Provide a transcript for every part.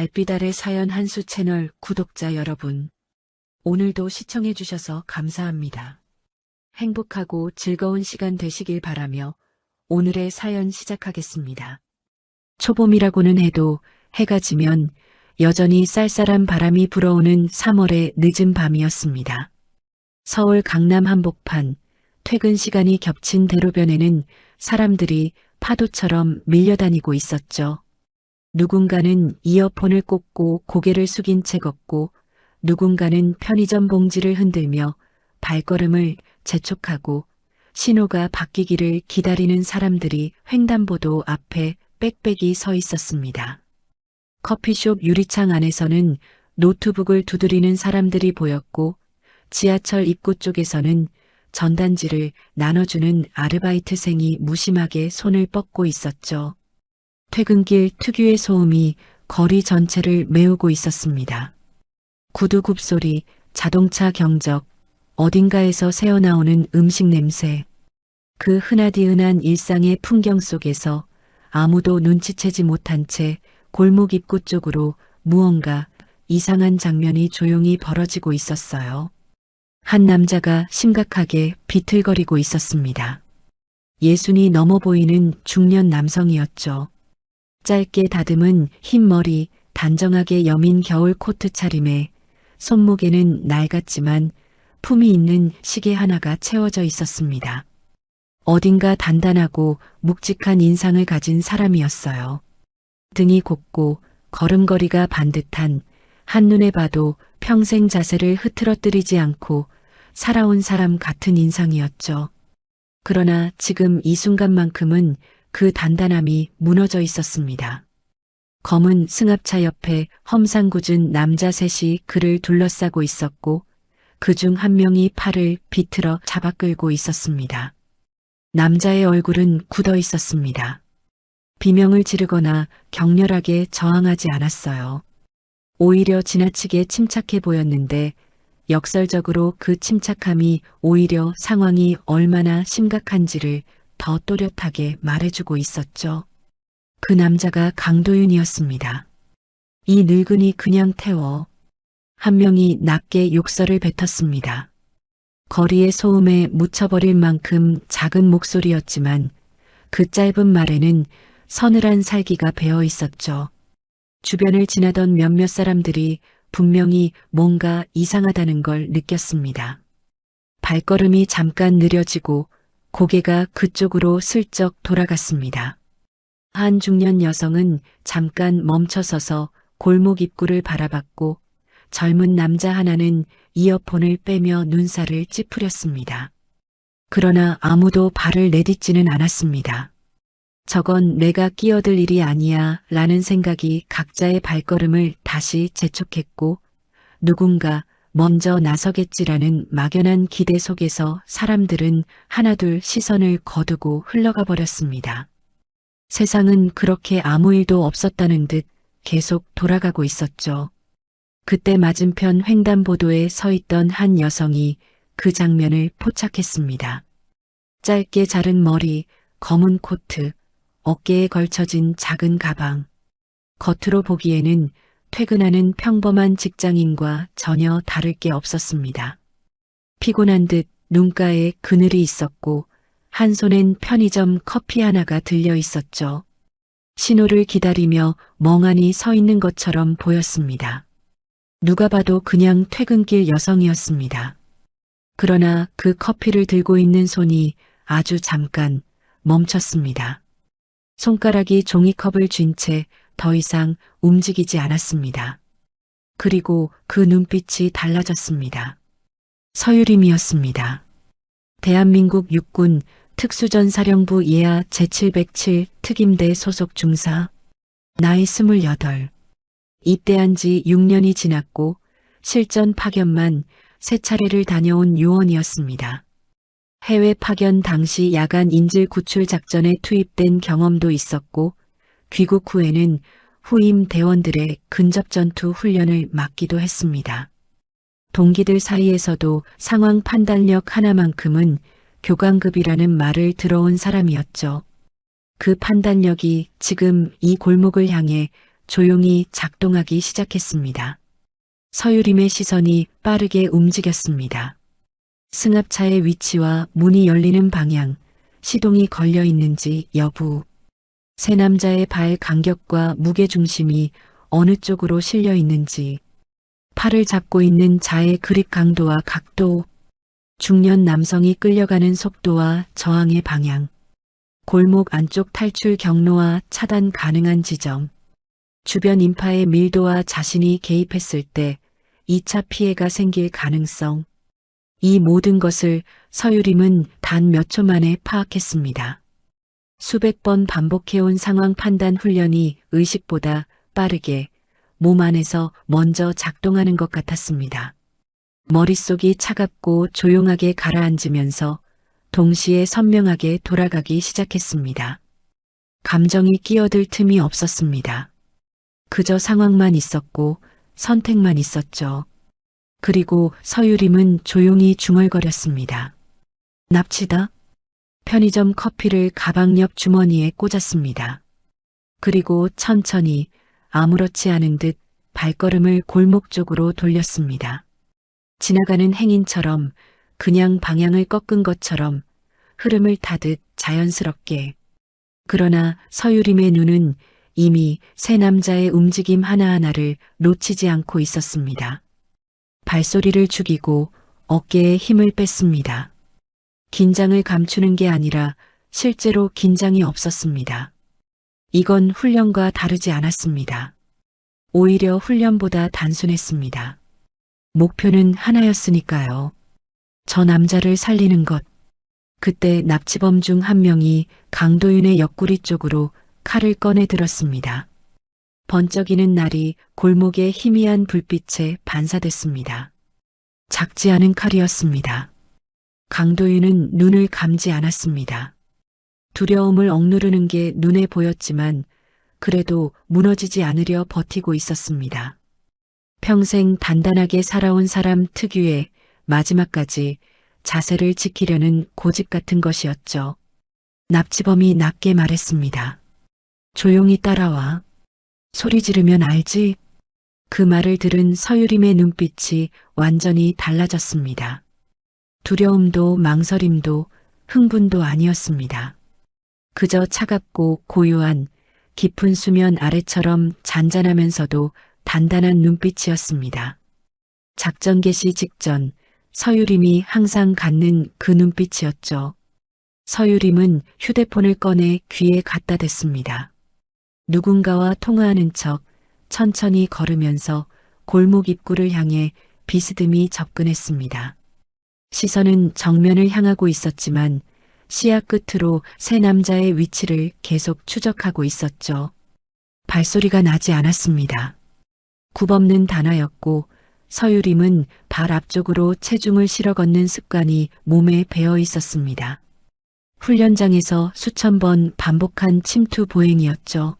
달빛 아래 사연 한수 채널 구독자 여러분, 오늘도 시청해주셔서 감사합니다. 행복하고 즐거운 시간 되시길 바라며 오늘의 사연 시작하겠습니다. 초봄이라고는 해도 해가 지면 여전히 쌀쌀한 바람이 불어오는 3월의 늦은 밤이었습니다. 서울 강남 한복판, 퇴근 시간이 겹친 대로변에는 사람들이 파도처럼 밀려다니고 있었죠. 누군가는 이어폰을 꽂고 고개를 숙인 채 걷고, 누군가는 편의점 봉지를 흔들며 발걸음을 재촉하고, 신호가 바뀌기를 기다리는 사람들이 횡단보도 앞에 빽빽이 서 있었습니다. 커피숍 유리창 안에서는 노트북을 두드리는 사람들이 보였고, 지하철 입구 쪽에서는 전단지를 나눠주는 아르바이트생이 무심하게 손을 뻗고 있었죠. 퇴근길 특유의 소음이 거리 전체를 메우고 있었습니다. 구두 굽소리, 자동차 경적, 어딘가에서 새어나오는 음식 냄새. 그 흔하디흔한 일상의 풍경 속에서 아무도 눈치채지 못한 채 골목 입구 쪽으로 무언가 이상한 장면이 조용히 벌어지고 있었어요. 한 남자가 심각하게 비틀거리고 있었습니다. 60이 넘어 보이는 중년 남성이었죠. 짧게 다듬은 흰 머리, 단정하게 여민 겨울 코트 차림에 손목에는 낡았지만 품이 있는 시계 하나가 채워져 있었습니다. 어딘가 단단하고 묵직한 인상을 가진 사람이었어요. 등이 곱고 걸음걸이가 반듯한, 한눈에 봐도 평생 자세를 흐트러뜨리지 않고 살아온 사람 같은 인상이었죠. 그러나 지금 이 순간만큼은 그 단단함이 무너져 있었습니다. 검은 승합차 옆에 험상궂은 남자 셋이 그를 둘러싸고 있었고, 그중 한 명이 팔을 비틀어 잡아 끌고 있었습니다. 남자의 얼굴은 굳어 있었습니다. 비명을 지르거나 격렬하게 저항하지 않았어요. 오히려 지나치게 침착해 보였는데, 역설적으로 그 침착함이 오히려 상황이 얼마나 심각한지를 더 또렷하게 말해주고 있었죠. 그 남자가 강도윤이었습니다. 이 늙은이 그냥 태워. 한 명이 낮게 욕설을 뱉었습니다. 거리의 소음에 묻혀버릴 만큼 작은 목소리였지만 그 짧은 말에는 서늘한 살기가 배어 있었죠. 주변을 지나던 몇몇 사람들이 분명히 뭔가 이상하다는 걸 느꼈습니다. 발걸음이 잠깐 느려지고 고개가 그쪽으로 슬쩍 돌아갔습니다. 한 중년 여성은 잠깐 멈춰서서 골목 입구를 바라봤고, 젊은 남자 하나는 이어폰을 빼며 눈살을 찌푸렸습니다. 그러나 아무도 발을 내딛지는 않았습니다. 저건 내가 끼어들 일이 아니야 라는 생각이 각자의 발걸음을 다시 재촉했고, 누군가 먼저 나서겠지라는 막연한 기대 속에서 사람들은 하나둘 시선을 거두고 흘러가 버렸습니다. 세상은 그렇게 아무 일도 없었다는 듯 계속 돌아가고 있었죠. 그때 맞은편 횡단보도에 서 있던 한 여성이 그 장면을 포착했습니다. 짧게 자른 머리, 검은 코트, 어깨에 걸쳐진 작은 가방. 겉으로 보기에는 퇴근하는 평범한 직장인과 전혀 다를 게 없었습니다. 피곤한 듯 눈가에 그늘이 있었고, 한 손엔 편의점 커피 하나가 들려 있었죠. 신호를 기다리며 멍하니 서 있는 것처럼 보였습니다. 누가 봐도 그냥 퇴근길 여성이었습니다. 그러나 그 커피를 들고 있는 손이 아주 잠깐 멈췄습니다. 손가락이 종이컵을 쥔 채 더 이상 움직이지 않았습니다. 그리고 그 눈빛이 달라졌습니다. 서유림이었습니다. 대한민국 육군 특수전사령부 예하 제707 특임대 소속 중사. 나이 28. 입대한 지 6년이 지났고 실전 파견만 3차례를 다녀온 요원이었습니다. 해외 파견 당시 야간 인질 구출 작전에 투입된 경험도 있었고, 귀국 후에는 후임 대원들의 근접전투 훈련을 맡기도 했습니다. 동기들 사이에서도 상황 판단력 하나만큼은 교관급이라는 말을 들어온 사람이었죠. 그 판단력이 지금 이 골목을 향해 조용히 작동하기 시작했습니다. 서유림의 시선이 빠르게 움직였습니다. 승합차의 위치와 문이 열리는 방향, 시동이 걸려 있는지 여부, 세 남자의 발 간격과 무게중심이 어느 쪽으로 실려 있는지, 팔을 잡고 있는 자의 그립 강도와 각도, 중년 남성이 끌려가는 속도와 저항의 방향, 골목 안쪽 탈출 경로와 차단 가능한 지점, 주변 인파의 밀도와 자신이 개입했을 때 2차 피해가 생길 가능성, 이 모든 것을 서유림은 단 몇 초 만에 파악했습니다. 수백 번 반복해온 상황 판단 훈련이 의식보다 빠르게 몸 안에서 먼저 작동하는 것 같았습니다. 머릿속이 차갑고 조용하게 가라앉으면서 동시에 선명하게 돌아가기 시작했습니다. 감정이 끼어들 틈이 없었습니다. 그저 상황만 있었고 선택만 있었죠. 그리고 서유림은 조용히 중얼거렸습니다. 납치다. 편의점 커피를 가방 옆 주머니에 꽂았습니다. 그리고 천천히 아무렇지 않은 듯 발걸음을 골목 쪽으로 돌렸습니다. 지나가는 행인처럼, 그냥 방향을 꺾은 것처럼, 흐름을 타듯 자연스럽게. 그러나 서유림의 눈은 이미 세 남자의 움직임 하나하나를 놓치지 않고 있었습니다. 발소리를 죽이고 어깨에 힘을 뺐습니다. 긴장을 감추는 게 아니라 실제로 긴장이 없었습니다. 이건 훈련과 다르지 않았습니다. 오히려 훈련보다 단순했습니다. 목표는 하나였으니까요. 저 남자를 살리는 것. 그때 납치범 중 한 명이 강도윤의 옆구리 쪽으로 칼을 꺼내 들었습니다. 번쩍이는 날이 골목의 희미한 불빛에 반사됐습니다. 작지 않은 칼이었습니다. 강도윤은 눈을 감지 않았습니다. 두려움을 억누르는 게 눈에 보였지만 그래도 무너지지 않으려 버티고 있었습니다. 평생 단단하게 살아온 사람 특유의 마지막까지 자세를 지키려는 고집 같은 것이었죠. 납치범이 낮게 말했습니다. 조용히 따라와. 소리 지르면 알지? 그 말을 들은 서유림의 눈빛이 완전히 달라졌습니다. 두려움도 망설임도 흥분도 아니었습니다. 그저 차갑고 고요한 깊은 수면 아래처럼 잔잔하면서도 단단한 눈빛이었습니다. 작전 개시 직전 서유림이 항상 갖는 그 눈빛이었죠. 서유림은 휴대폰을 꺼내 귀에 갖다 댔습니다. 누군가와 통화하는 척 천천히 걸으면서 골목 입구를 향해 비스듬히 접근했습니다. 시선은 정면을 향하고 있었지만 시야 끝으로 세 남자의 위치를 계속 추적하고 있었죠. 발소리가 나지 않았습니다. 굽없는 단아였고 서유림은 발 앞쪽으로 체중을 실어 걷는 습관이 몸에 배어 있었습니다. 훈련장에서 수천 번 반복한 침투 보행이었죠.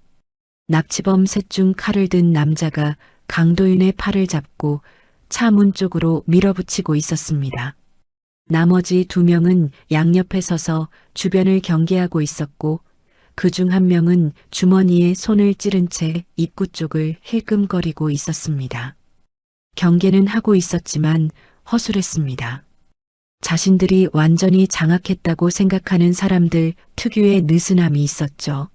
납치범 셋 중 칼을 든 남자가 강도윤의 팔을 잡고 차 문 쪽으로 밀어붙이고 있었습니다. 나머지 두 명은 양옆에 서서 주변을 경계하고 있었고 그 중 한 명은 주머니에 손을 찌른 채 입구 쪽을 힐끔거리고 있었습니다. 경계는 하고 있었지만 허술했습니다. 자신들이 완전히 장악했다고 생각하는 사람들 특유의 느슨함이 있었죠.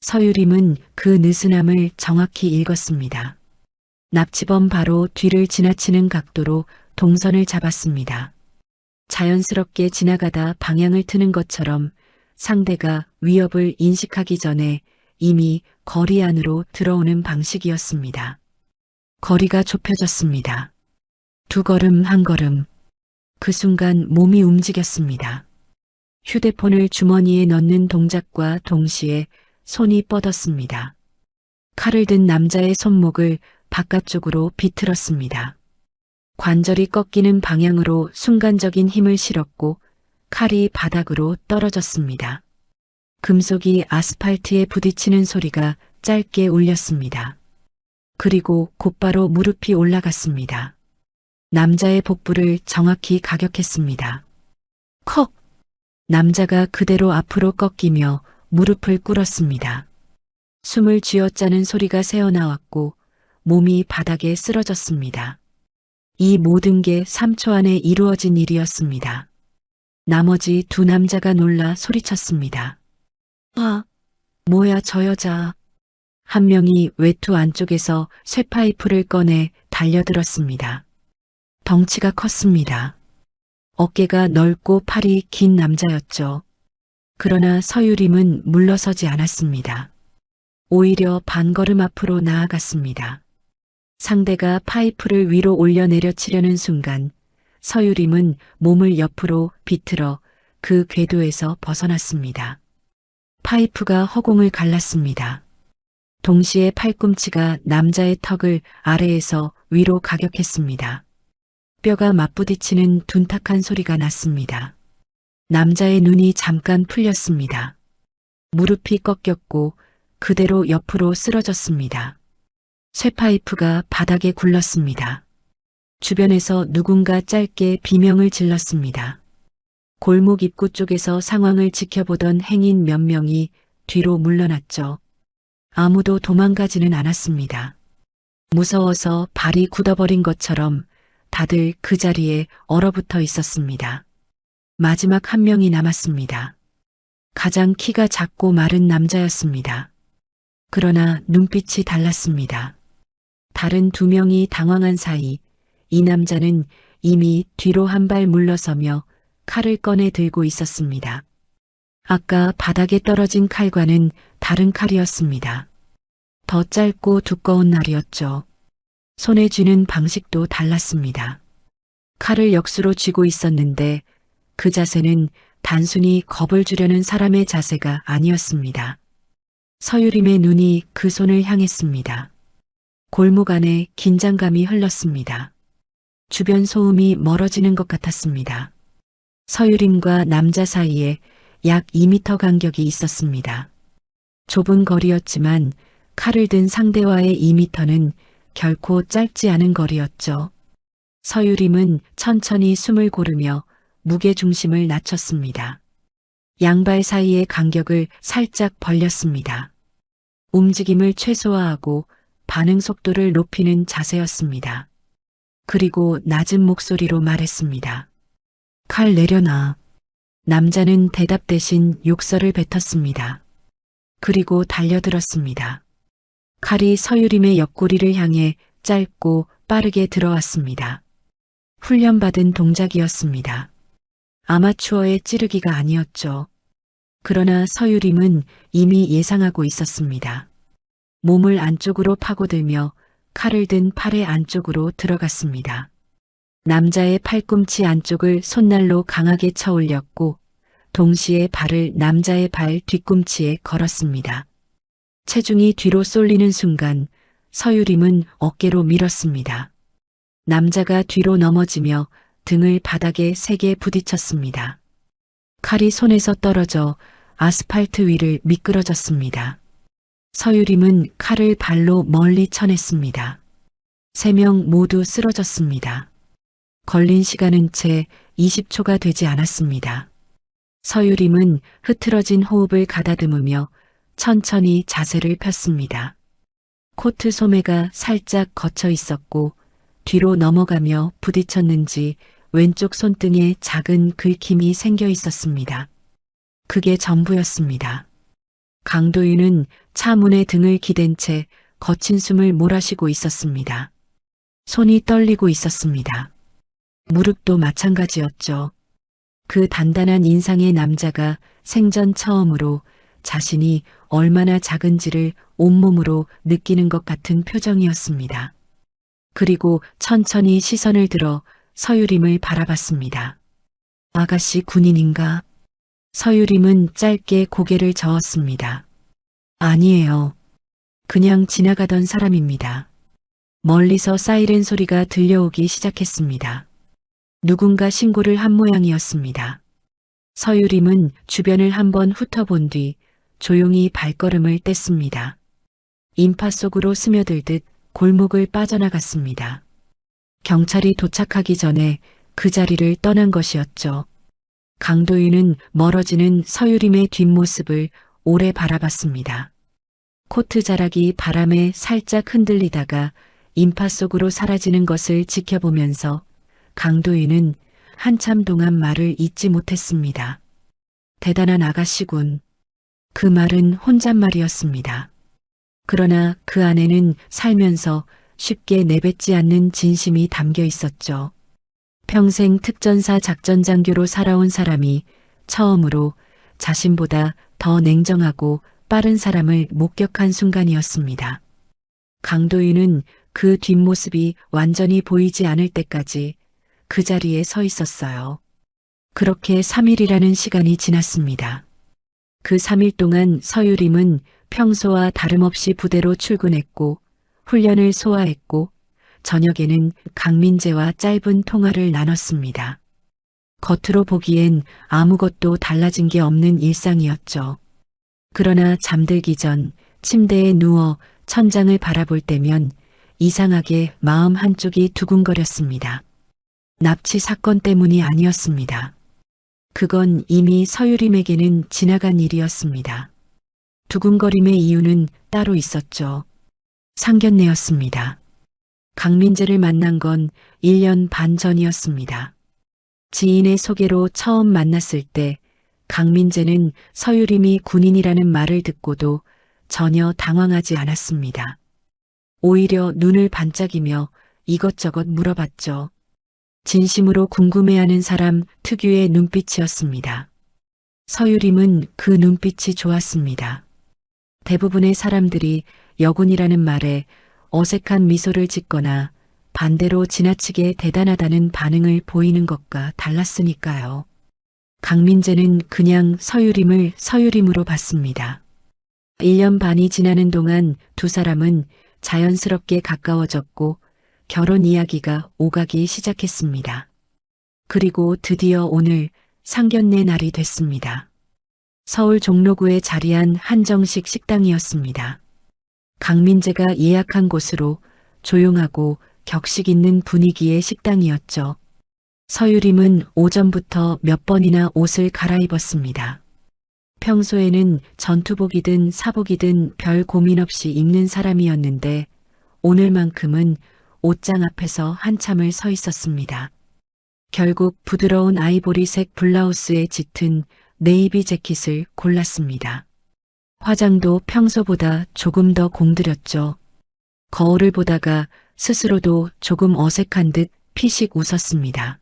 서유림은 그 느슨함을 정확히 읽었습니다. 납치범 바로 뒤를 지나치는 각도로 동선을 잡았습니다. 자연스럽게 지나가다 방향을 트는 것처럼 상대가 위협을 인식하기 전에 이미 거리 안으로 들어오는 방식이었습니다. 거리가 좁혀졌습니다. 두 걸음 한 걸음. 그 순간 몸이 움직였습니다. 휴대폰을 주머니에 넣는 동작과 동시에 손이 뻗었습니다. 칼을 든 남자의 손목을 바깥쪽으로 비틀었습니다. 관절이 꺾이는 방향으로 순간적인 힘을 실었고 칼이 바닥으로 떨어졌습니다. 금속이 아스팔트에 부딪히는 소리가 짧게 울렸습니다. 그리고 곧바로 무릎이 올라갔습니다. 남자의 복부를 정확히 가격했습니다. 컥! 남자가 그대로 앞으로 꺾이며 무릎을 꿇었습니다. 숨을 쥐어짜는 소리가 새어나왔고 몸이 바닥에 쓰러졌습니다. 이 모든 게 3초 안에 이루어진 일이었습니다. 나머지 두 남자가 놀라 소리쳤습니다. 아, 뭐야 저 여자. 한 명이 외투 안쪽에서 쇠파이프를 꺼내 달려들었습니다. 덩치가 컸습니다. 어깨가 넓고 팔이 긴 남자였죠. 그러나 서유림은 물러서지 않았습니다. 오히려 반걸음 앞으로 나아갔습니다. 상대가 파이프를 위로 올려내려치려는 순간 서유림은 몸을 옆으로 비틀어 그 궤도에서 벗어났습니다. 파이프가 허공을 갈랐습니다. 동시에 팔꿈치가 남자의 턱을 아래에서 위로 가격했습니다. 뼈가 맞부딪히는 둔탁한 소리가 났습니다. 남자의 눈이 잠깐 풀렸습니다. 무릎이 꺾였고 그대로 옆으로 쓰러졌습니다. 쇠파이프가 바닥에 굴렀습니다. 주변에서 누군가 짧게 비명을 질렀습니다. 골목 입구 쪽에서 상황을 지켜보던 행인 몇 명이 뒤로 물러났죠. 아무도 도망가지는 않았습니다. 무서워서 발이 굳어버린 것처럼 다들 그 자리에 얼어붙어 있었습니다. 마지막 한 명이 남았습니다. 가장 키가 작고 마른 남자였습니다. 그러나 눈빛이 달랐습니다. 다른 두 명이 당황한 사이 이 남자는 이미 뒤로 한 발 물러서며 칼을 꺼내 들고 있었습니다. 아까 바닥에 떨어진 칼과는 다른 칼이었습니다. 더 짧고 두꺼운 날이었죠. 손에 쥐는 방식도 달랐습니다. 칼을 역수로 쥐고 있었는데 그 자세는 단순히 겁을 주려는 사람의 자세가 아니었습니다. 서유림의 눈이 그 손을 향했습니다. 골목 안에 긴장감이 흘렀습니다. 주변 소음이 멀어지는 것 같았습니다. 서유림과 남자 사이에 약 2m 간격이 있었습니다. 좁은 거리였지만 칼을 든 상대와의 2m는 결코 짧지 않은 거리였죠. 서유림은 천천히 숨을 고르며 무게중심을 낮췄습니다. 양발 사이의 간격을 살짝 벌렸습니다. 움직임을 최소화하고 반응 속도를 높이는 자세였습니다. 그리고 낮은 목소리로 말했습니다. 칼 내려놔. 남자는 대답 대신 욕설을 뱉었습니다. 그리고 달려들었습니다. 칼이 서유림의 옆구리를 향해 짧고 빠르게 들어왔습니다. 훈련받은 동작이었습니다. 아마추어의 찌르기가 아니었죠. 그러나 서유림은 이미 예상하고 있었습니다. 몸을 안쪽으로 파고들며 칼을 든 팔의 안쪽으로 들어갔습니다. 남자의 팔꿈치 안쪽을 손날로 강하게 쳐올렸고 동시에 발을 남자의 발 뒤꿈치에 걸었습니다. 체중이 뒤로 쏠리는 순간 서유림은 어깨로 밀었습니다. 남자가 뒤로 넘어지며 등을 바닥에 세게 부딪혔습니다. 칼이 손에서 떨어져 아스팔트 위를 미끄러졌습니다. 서유림은 칼을 발로 멀리 쳐냈습니다. 3명 모두 쓰러졌습니다. 걸린 시간은 채 20초가 되지 않았습니다. 서유림은 흐트러진 호흡을 가다듬으며 천천히 자세를 폈습니다. 코트 소매가 살짝 걷혀 있었고 뒤로 넘어가며 부딪혔는지 왼쪽 손등에 작은 긁힘이 생겨 있었습니다. 그게 전부였습니다. 강도윤은 차 문에 등을 기댄 채 거친 숨을 몰아쉬고 있었습니다. 손이 떨리고 있었습니다. 무릎도 마찬가지였죠. 그 단단한 인상의 남자가 생전 처음으로 자신이 얼마나 작은지를 온몸으로 느끼는 것 같은 표정이었습니다. 그리고 천천히 시선을 들어 서유림을 바라봤습니다. 아가씨 군인인가? 서유림은 짧게 고개를 저었습니다. 아니에요. 그냥 지나가던 사람입니다. 멀리서 사이렌 소리가 들려오기 시작했습니다. 누군가 신고를 한 모양이었습니다. 서유림은 주변을 한번 훑어본 뒤 조용히 발걸음을 뗐습니다. 인파 속으로 스며들듯 골목을 빠져나갔습니다. 경찰이 도착하기 전에 그 자리를 떠난 것이었죠. 강도윤은 멀어지는 서유림의 뒷모습을 오래 바라봤습니다. 코트 자락이 바람에 살짝 흔들리다가 인파 속으로 사라지는 것을 지켜보면서 강도인은 한참 동안 말을 잇지 못했습니다. 대단한 아가씨군. 그 말은 혼잣말이었습니다. 그러나 그 안에는 살면서 쉽게 내뱉지 않는 진심이 담겨 있었죠. 평생 특전사 작전장교로 살아온 사람이 처음으로 자신보다 더 냉정하고 빠른 사람을 목격한 순간이었습니다. 강도인은 그 뒷모습이 완전히 보이지 않을 때까지 그 자리에 서 있었어요. 그렇게 3일이라는 시간이 지났습니다. 그 3일 동안 서유림은 평소와 다름없이 부대로 출근했고 훈련을 소화했고 저녁에는 강민재와 짧은 통화를 나눴습니다. 겉으로 보기엔 아무것도 달라진 게 없는 일상이었죠. 그러나 잠들기 전 침대에 누워 천장을 바라볼 때면 이상하게 마음 한쪽이 두근거렸습니다. 납치 사건 때문이 아니었습니다. 그건 이미 서유림에게는 지나간 일이었습니다. 두근거림의 이유는 따로 있었죠. 상견례였습니다. 강민재를 만난 건 1년 반 전이었습니다. 지인의 소개로 처음 만났을 때 강민재는 서유림이 군인이라는 말을 듣고도 전혀 당황하지 않았습니다. 오히려 눈을 반짝이며 이것저것 물어봤죠. 진심으로 궁금해하는 사람 특유의 눈빛이었습니다. 서유림은 그 눈빛이 좋았습니다. 대부분의 사람들이 여군이라는 말에 어색한 미소를 짓거나 반대로 지나치게 대단하다는 반응을 보이는 것과 달랐으니까요. 강민재는 그냥 서유림을 서유림으로 봤습니다. 1년 반이 지나는 동안 두 사람은 자연스럽게 가까워졌고 결혼 이야기가 오가기 시작했습니다. 그리고 드디어 오늘 상견례 날이 됐습니다. 서울 종로구에 자리한 한정식 식당이었습니다. 강민재가 예약한 곳으로 조용하고 격식 있는 분위기의 식당이었죠. 서유림은 오전부터 몇 번이나 옷을 갈아입었습니다. 평소에는 전투복이든 사복이든 별 고민 없이 입는 사람이었는데 오늘만큼은 옷장 앞에서 한참을 서 있었습니다. 결국 부드러운 아이보리색 블라우스에 짙은 네이비 재킷을 골랐습니다. 화장도 평소보다 조금 더 공들였죠. 거울을 보다가 스스로도 조금 어색한 듯 피식 웃었습니다.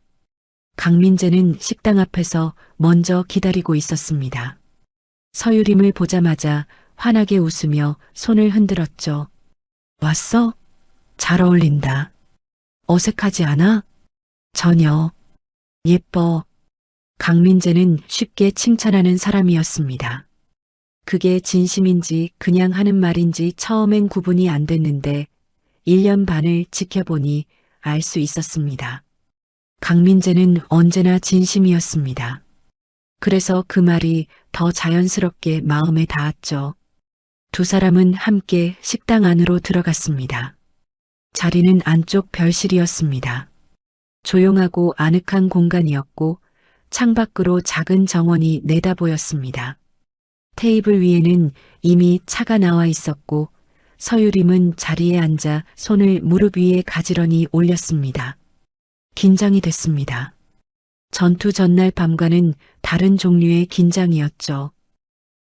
강민재는 식당 앞에서 먼저 기다리고 있었습니다. 서유림을 보자마자 환하게 웃으며 손을 흔들었죠. 왔어? 잘 어울린다. 어색하지 않아? 전혀. 예뻐. 강민재는 쉽게 칭찬하는 사람이었습니다. 그게 진심인지 그냥 하는 말인지 처음엔 구분이 안 됐는데 1년 반을 지켜보니 알 수 있었습니다. 강민재는 언제나 진심이었습니다. 그래서 그 말이 더 자연스럽게 마음에 닿았죠. 두 사람은 함께 식당 안으로 들어갔습니다. 자리는 안쪽 별실이었습니다. 조용하고 아늑한 공간이었고 창밖으로 작은 정원이 내다보였습니다. 테이블 위에는 이미 차가 나와 있었고 서유림은 자리에 앉아 손을 무릎 위에 가지런히 올렸습니다. 긴장이 됐습니다. 전투 전날 밤과는 다른 종류의 긴장이었죠.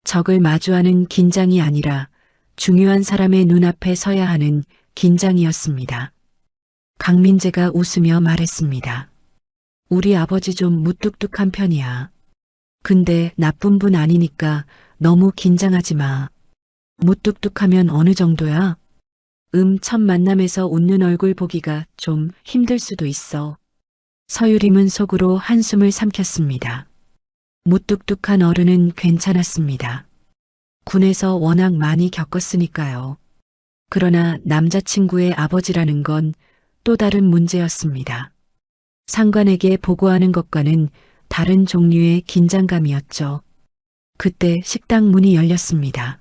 적을 마주하는 긴장이 아니라 중요한 사람의 눈앞에 서야 하는 긴장이었습니다. 강민재가 웃으며 말했습니다. 우리 아버지 좀 무뚝뚝한 편이야. 근데 나쁜 분 아니니까 너무 긴장하지 마. 무뚝뚝하면 어느 정도야? 첫 만남에서 웃는 얼굴 보기가 좀 힘들 수도 있어. 서유림은 속으로 한숨을 삼켰습니다. 무뚝뚝한 어른은 괜찮았습니다. 군에서 워낙 많이 겪었으니까요. 그러나 남자친구의 아버지라는 건 또 다른 문제였습니다. 상관에게 보고하는 것과는 다른 종류의 긴장감이었죠. 그때 식당 문이 열렸습니다.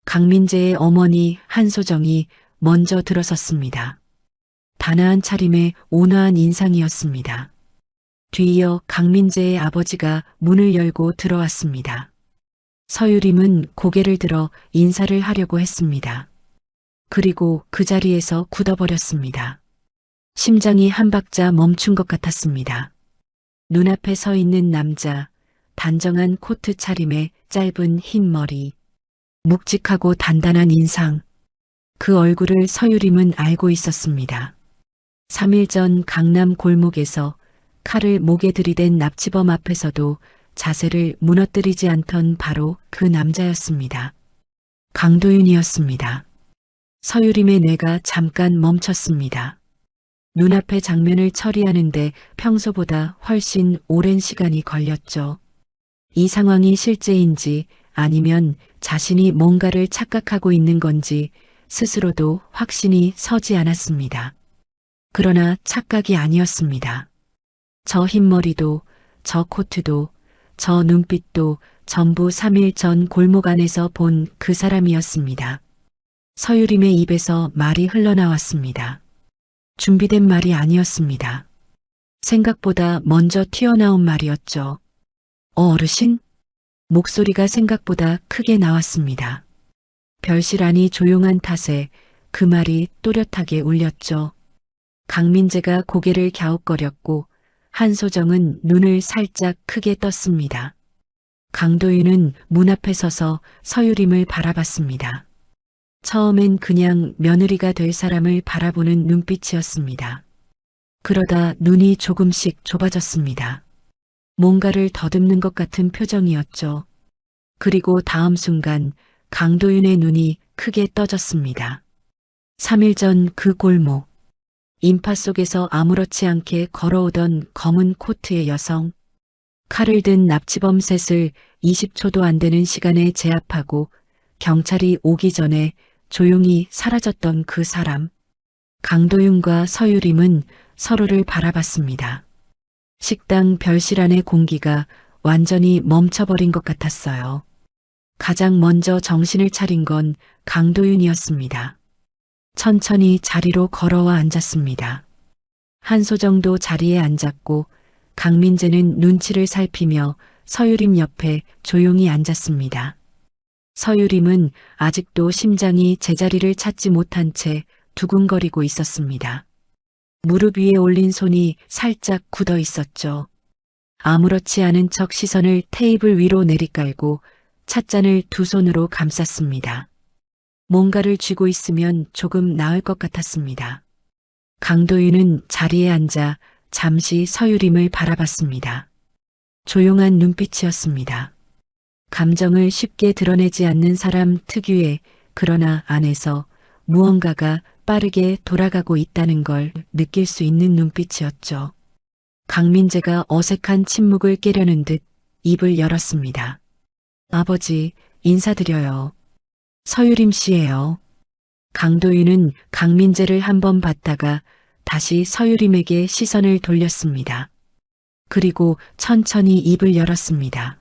강민재의 어머니 한소정이 먼저 들어섰습니다. 단아한 차림에 온화한 인상이었습니다. 뒤이어 강민재의 아버지가 문을 열고 들어왔습니다. 서유림은 고개를 들어 인사를 하려고 했습니다. 그리고 그 자리에서 굳어버렸습니다. 심장이 한 박자 멈춘 것 같았습니다. 눈앞에 서 있는 남자, 단정한 코트 차림에 짧은 흰 머리, 묵직하고 단단한 인상. 그 얼굴을 서유림은 알고 있었습니다. 3일 전 강남 골목에서 칼을 목에 들이댄 납치범 앞에서도 자세를 무너뜨리지 않던 바로 그 남자였습니다. 강도윤이었습니다. 서유림의 뇌가 잠깐 멈췄습니다. 눈앞의 장면을 처리하는데 평소보다 훨씬 오랜 시간이 걸렸죠. 이 상황이 실제인지 아니면 자신이 뭔가를 착각하고 있는 건지 스스로도 확신이 서지 않았습니다. 그러나 착각이 아니었습니다. 저 흰머리도, 저 코트도, 저 눈빛도 전부 3일 전 골목 안에서 본 그 사람이었습니다. 서유림의 입에서 말이 흘러나왔습니다. 준비된 말이 아니었습니다. 생각보다 먼저 튀어나온 말이었죠. 어르신? 목소리가 생각보다 크게 나왔습니다. 별실 안이 조용한 탓에 그 말이 또렷하게 울렸죠. 강민재가 고개를 갸웃거렸고 한소정은 눈을 살짝 크게 떴습니다. 강도윤은 문 앞에 서서 서유림을 바라봤습니다. 처음엔 그냥 며느리가 될 사람을 바라보는 눈빛이었습니다. 그러다 눈이 조금씩 좁아졌습니다. 뭔가를 더듬는 것 같은 표정이었죠. 그리고 다음 순간 강도윤의 눈이 크게 떠졌습니다. 3일 전 그 골목, 인파 속에서 아무렇지 않게 걸어오던 검은 코트의 여성, 칼을 든 납치범 셋을 20초도 안 되는 시간에 제압하고 경찰이 오기 전에 조용히 사라졌던 그 사람. 강도윤과 서유림은 서로를 바라봤습니다. 식당 별실 안의 공기가 완전히 멈춰버린 것 같았어요. 가장 먼저 정신을 차린 건 강도윤이었습니다. 천천히 자리로 걸어와 앉았습니다. 한소정도 자리에 앉았고 강민재는 눈치를 살피며 서유림 옆에 조용히 앉았습니다. 서유림은 아직도 심장이 제자리를 찾지 못한 채 두근거리고 있었습니다. 무릎 위에 올린 손이 살짝 굳어 있었죠. 아무렇지 않은 척 시선을 테이블 위로 내리깔고 찻잔을 두 손으로 감쌌습니다. 뭔가를 쥐고 있으면 조금 나을 것 같았습니다. 강도윤은 자리에 앉아 잠시 서유림을 바라봤습니다. 조용한 눈빛이었습니다. 감정을 쉽게 드러내지 않는 사람 특유의, 그러나 안에서 무언가가 빠르게 돌아가고 있다는 걸 느낄 수 있는 눈빛이었죠. 강민재가 어색한 침묵을 깨려는 듯 입을 열었습니다. 아버지, 인사드려요. 서유림 씨예요. 강도윤은 강민재를 한번 봤다가 다시 서유림에게 시선을 돌렸습니다. 그리고 천천히 입을 열었습니다.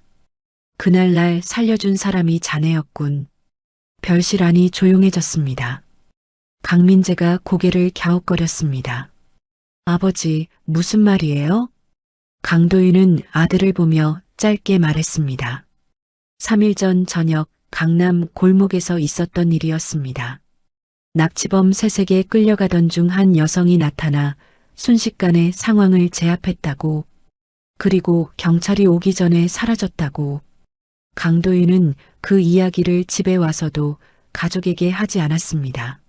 그날 날 살려준 사람이 자네였군. 별실 안이 조용해졌습니다. 강민재가 고개를 갸웃거렸습니다. 아버지, 무슨 말이에요? 강도윤은 아들을 보며 짧게 말했습니다. 3일 전 저녁 강남 골목에서 있었던 일이었습니다. 납치범 셋에게 끌려가던 중 한 여성이 나타나 순식간에 상황을 제압했다고, 그리고 경찰이 오기 전에 사라졌다고. 강도윤은 그 이야기를 집에 와서도 가족에게 하지 않았습니다.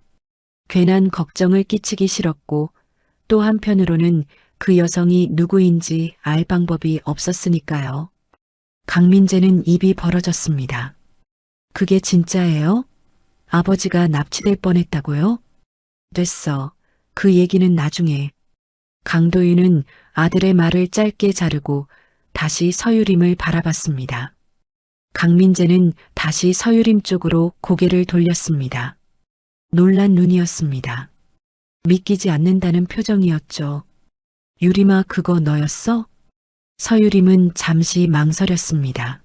괜한 걱정을 끼치기 싫었고 또 한편으로는 그 여성이 누구인지 알 방법이 없었으니까요. 강민재는 입이 벌어졌습니다. 그게 진짜예요? 아버지가 납치될 뻔했다고요? 됐어. 그 얘기는 나중에. 강도윤은 아들의 말을 짧게 자르고 다시 서유림을 바라봤습니다. 강민재는 다시 서유림 쪽으로 고개를 돌렸습니다. 놀란 눈이었습니다. 믿기지 않는다는 표정이었죠. 유림아, 그거 너였어? 서유림은 잠시 망설였습니다.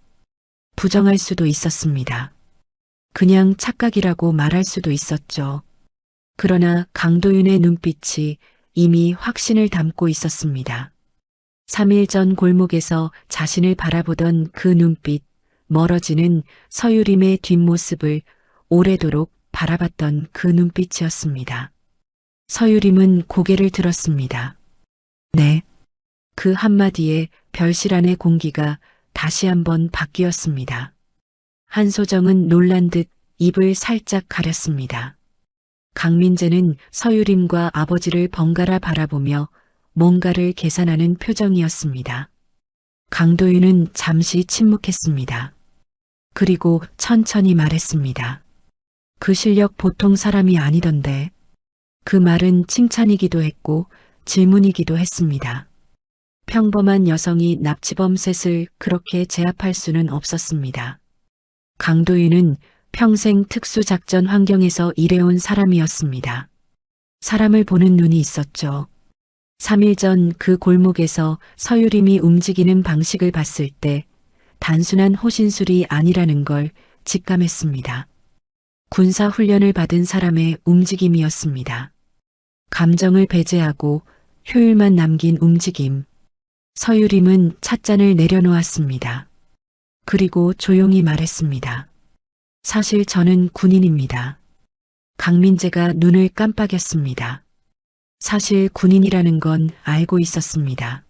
부정할 수도 있었습니다. 그냥 착각이라고 말할 수도 있었죠. 그러나 강도윤의 눈빛이 이미 확신을 담고 있었습니다. 3일 전 골목에서 자신을 바라보던 그 눈빛, 멀어지는 서유림의 뒷모습을 오래도록 바라봤던 그 눈빛이었습니다. 서유림은 고개를 들었습니다. 네. 그 한마디에 별실 안의 공기가 다시 한번 바뀌었습니다. 한소정은 놀란 듯 입을 살짝 가렸습니다. 강민재는 서유림과 아버지를 번갈아 바라보며 뭔가를 계산하는 표정이었습니다. 강도윤은 잠시 침묵했습니다. 그리고 천천히 말했습니다. 그 실력 보통 사람이 아니던데. 그 말은 칭찬이기도 했고 질문이기도 했습니다. 평범한 여성이 납치범 셋을 그렇게 제압할 수는 없었습니다. 강도윤은 평생 특수작전 환경에서 일해온 사람이었습니다. 사람을 보는 눈이 있었죠. 3일 전 그 골목에서 서유림이 움직이는 방식을 봤을 때 단순한 호신술이 아니라는 걸 직감했습니다. 군사훈련을 받은 사람의 움직임이었습니다. 감정을 배제하고 효율만 남긴 움직임. 서유림은 찻잔을 내려놓았습니다. 그리고 조용히 말했습니다. 사실 저는 군인입니다. 강민재가 눈을 깜빡였습니다. 사실 군인이라는 건 알고 있었습니다.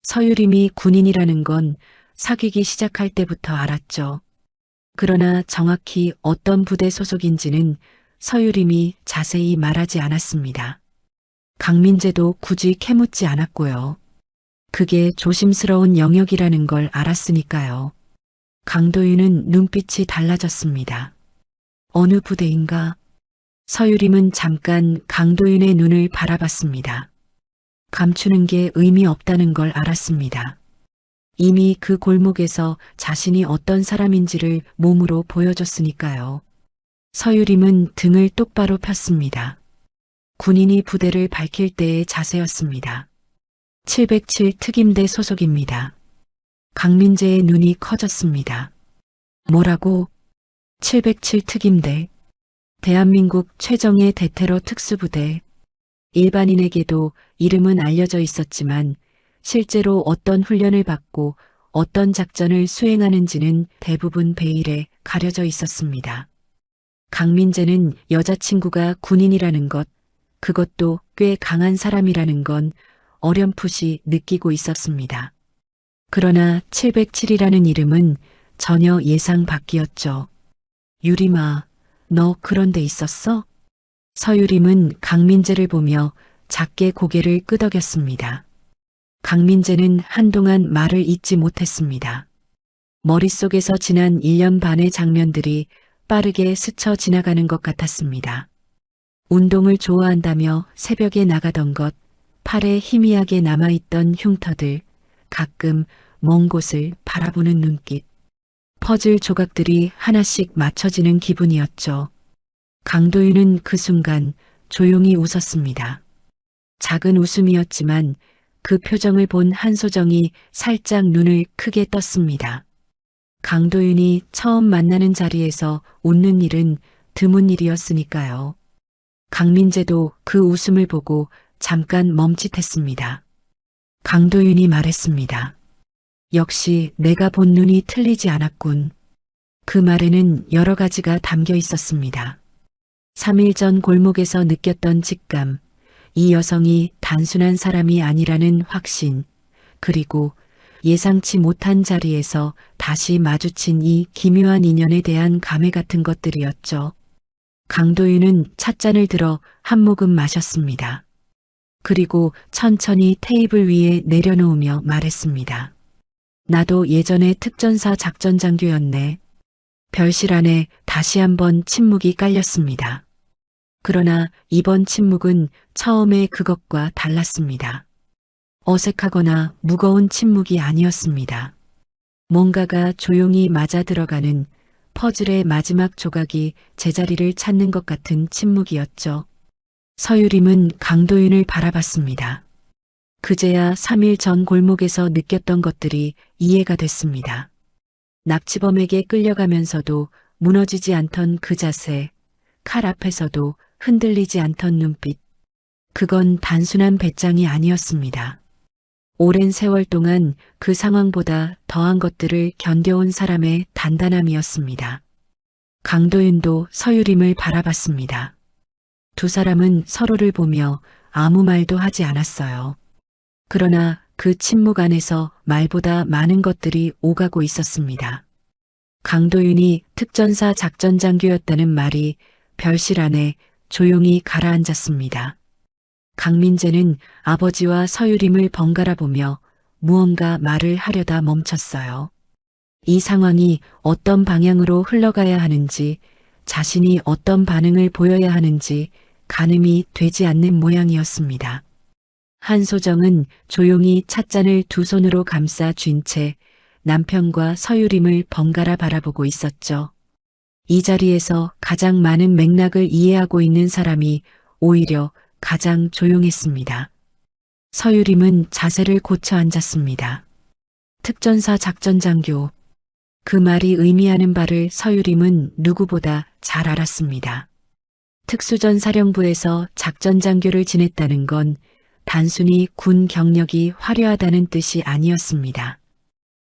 서유림이 군인이라는 건 사귀기 시작할 때부터 알았죠. 그러나 정확히 어떤 부대 소속인지는 서유림이 자세히 말하지 않았습니다. 강민재도 굳이 캐묻지 않았고요. 그게 조심스러운 영역이라는 걸 알았으니까요. 강도윤은 눈빛이 달라졌습니다. 어느 부대인가? 서유림은 잠깐 강도윤의 눈을 바라봤습니다. 감추는 게 의미 없다는 걸 알았습니다. 이미 그 골목에서 자신이 어떤 사람인지를 몸으로 보여줬으니까요. 서유림은 등을 똑바로 폈습니다. 군인이 부대를 밝힐 때의 자세였습니다. 707 특임대 소속입니다. 강민재의 눈이 커졌습니다. 뭐라고? 707 특임대. 대한민국 최정예 대테러 특수부대. 일반인에게도 이름은 알려져 있었지만 실제로 어떤 훈련을 받고 어떤 작전을 수행하는지는 대부분 베일에 가려져 있었습니다. 강민재는 여자친구가 군인이라는 것, 그것도 꽤 강한 사람이라는 건 어렴풋이 느끼고 있었습니다. 그러나 707이라는 이름은 전혀 예상 밖이었죠. 유림아, 너 그런 데 있었어? 서유림은 강민재를 보며 작게 고개를 끄덕였습니다. 강민재는 한동안 말을 잇지 못했습니다. 머릿속에서 지난 1년 반의 장면들이 빠르게 스쳐 지나가는 것 같았습니다. 운동을 좋아한다며 새벽에 나가던 것, 팔에 희미하게 남아있던 흉터들, 가끔 먼 곳을 바라보는 눈빛, 퍼즐 조각들이 하나씩 맞춰지는 기분이었죠. 강도윤은 그 순간 조용히 웃었습니다. 작은 웃음이었지만 그 표정을 본 한소정이 살짝 눈을 크게 떴습니다. 강도윤이 처음 만나는 자리에서 웃는 일은 드문 일이었으니까요. 강민재도 그 웃음을 보고 잠깐 멈칫했습니다. 강도윤이 말했습니다. 역시 내가 본 눈이 틀리지 않았군. 그 말에는 여러 가지가 담겨 있었습니다. 3일 전 골목에서 느꼈던 직감, 이 여성이 단순한 사람이 아니라는 확신, 그리고 예상치 못한 자리에서 다시 마주친 이 기묘한 인연에 대한 감회 같은 것들이었죠. 강도윤은 찻잔을 들어 한 모금 마셨습니다. 그리고 천천히 테이블 위에 내려놓으며 말했습니다. 나도 예전에 특전사 작전장교였네. 별실 안에 다시 한번 침묵이 깔렸습니다. 그러나 이번 침묵은 처음에 그것과 달랐습니다. 어색하거나 무거운 침묵이 아니었습니다. 뭔가가 조용히 맞아 들어가는 퍼즐의 마지막 조각이 제자리를 찾는 것 같은 침묵이었죠. 서유림은 강도윤을 바라봤습니다. 그제야 3일 전 골목에서 느꼈던 것들이 이해가 됐습니다. 납치범에게 끌려가면서도 무너지지 않던 그 자세, 칼 앞에서도 흔들리지 않던 눈빛, 그건 단순한 배짱이 아니었습니다. 오랜 세월 동안 그 상황보다 더한 것들을 견뎌온 사람의 단단함이었습니다. 강도윤도 서유림을 바라봤습니다. 두 사람은 서로를 보며 아무 말도 하지 않았어요. 그러나 그 침묵 안에서 말보다 많은 것들이 오가고 있었습니다. 강도윤이 특전사 작전장교였다는 말이 별실 안에 조용히 가라앉았습니다. 강민재는 아버지와 서유림을 번갈아 보며 무언가 말을 하려다 멈췄어요. 이 상황이 어떤 방향으로 흘러가야 하는지, 자신이 어떤 반응을 보여야 하는지 가늠이 되지 않는 모양이었습니다. 한소정은 조용히 찻잔을 두 손으로 감싸 쥔 채 남편과 서유림을 번갈아 바라보고 있었죠. 이 자리에서 가장 많은 맥락을 이해하고 있는 사람이 오히려 가장 조용했습니다. 서유림은 자세를 고쳐 앉았습니다. 특전사 작전장교. 그 말이 의미하는 바를 서유림은 누구보다 잘 알았습니다. 특수전 사령부에서 작전장교를 지냈다는 건 단순히 군 경력이 화려하다는 뜻이 아니었습니다.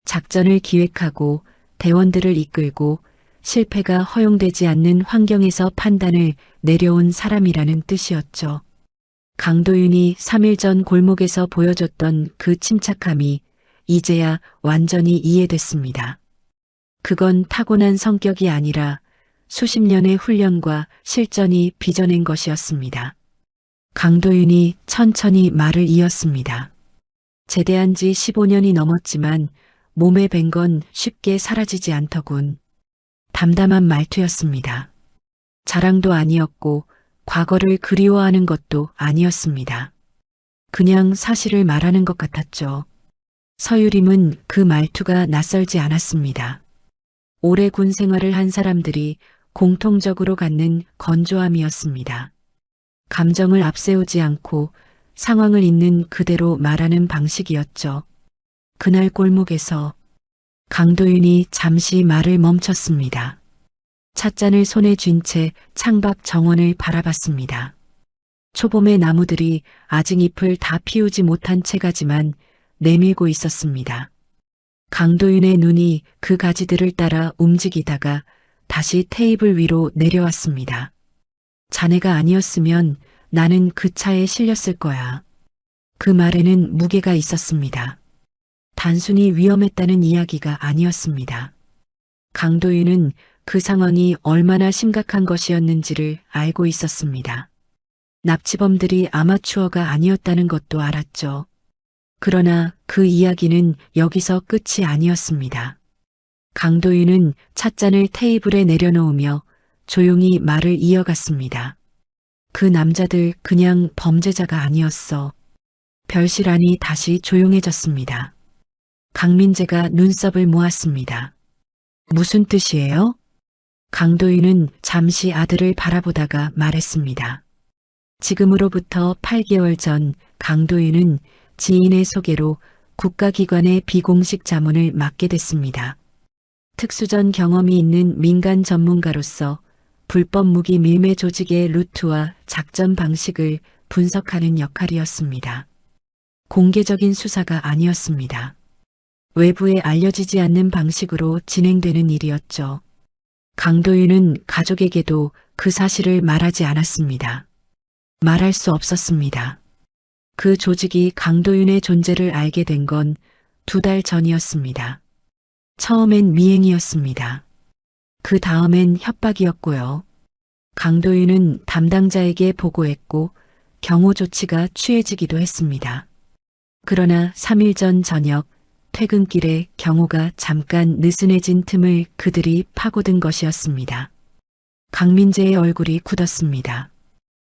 작전을 기획하고 대원들을 이끌고 실패가 허용되지 않는 환경에서 판단을 내려온 사람이라는 뜻이었죠. 강도윤이 3일 전 골목에서 보여줬던 그 침착함이 이제야 완전히 이해됐습니다. 그건 타고난 성격이 아니라 수십 년의 훈련과 실전이 빚어낸 것이었습니다. 강도윤이 천천히 말을 이었습니다. 제대한 지 15년이 넘었지만 몸에 밴 건 쉽게 사라지지 않더군. 담담한 말투였습니다. 자랑도 아니었고 과거를 그리워하는 것도 아니었습니다. 그냥 사실을 말하는 것 같았죠. 서유림은 그 말투가 낯설지 않았습니다. 오래 군 생활을 한 사람들이 공통적으로 갖는 건조함이었습니다. 감정을 앞세우지 않고 상황을 있는 그대로 말하는 방식이었죠. 그날 골목에서 강도윤이 잠시 말을 멈췄습니다. 찻잔을 손에 쥔 채 창밖 정원을 바라봤습니다. 초봄의 나무들이 아직 잎을 다 피우지 못한 채가지만 내밀고 있었습니다. 강도윤의 눈이 그 가지들을 따라 움직이다가 다시 테이블 위로 내려왔습니다. 자네가 아니었으면 나는 그 차에 실렸을 거야. 그 말에는 무게가 있었습니다. 단순히 위험했다는 이야기가 아니었습니다. 강도윤은 그 상황이 얼마나 심각한 것이었는지를 알고 있었습니다. 납치범들이 아마추어가 아니었다는 것도 알았죠. 그러나 그 이야기는 여기서 끝이 아니었습니다. 강도윤은 찻잔을 테이블에 내려놓으며 조용히 말을 이어갔습니다. 그 남자들 그냥 범죄자가 아니었어. 별실 안이 다시 조용해졌습니다. 강민재가 눈썹을 모았습니다. 무슨 뜻이에요? 강도윤은 잠시 아들을 바라보다가 말했습니다. 지금으로부터 8개월 전 강도윤은 지인의 소개로 국가기관의 비공식 자문을 맡게 됐습니다. 특수전 경험이 있는 민간 전문가로서 불법 무기 밀매 조직의 루트와 작전 방식을 분석하는 역할이었습니다. 공개적인 수사가 아니었습니다. 외부에 알려지지 않는 방식으로 진행되는 일이었죠. 강도윤은 가족에게도 그 사실을 말하지 않았습니다. 말할 수 없었습니다. 그 조직이 강도윤의 존재를 알게 된 건 2달 전이었습니다. 처음엔 미행이었습니다. 그 다음엔 협박이었고요. 강도윤은 담당자에게 보고했고 경호 조치가 취해지기도 했습니다. 그러나 3일 전 저녁 퇴근길에 경호가 잠깐 느슨해진 틈을 그들이 파고든 것이었습니다. 강민재의 얼굴이 굳었습니다.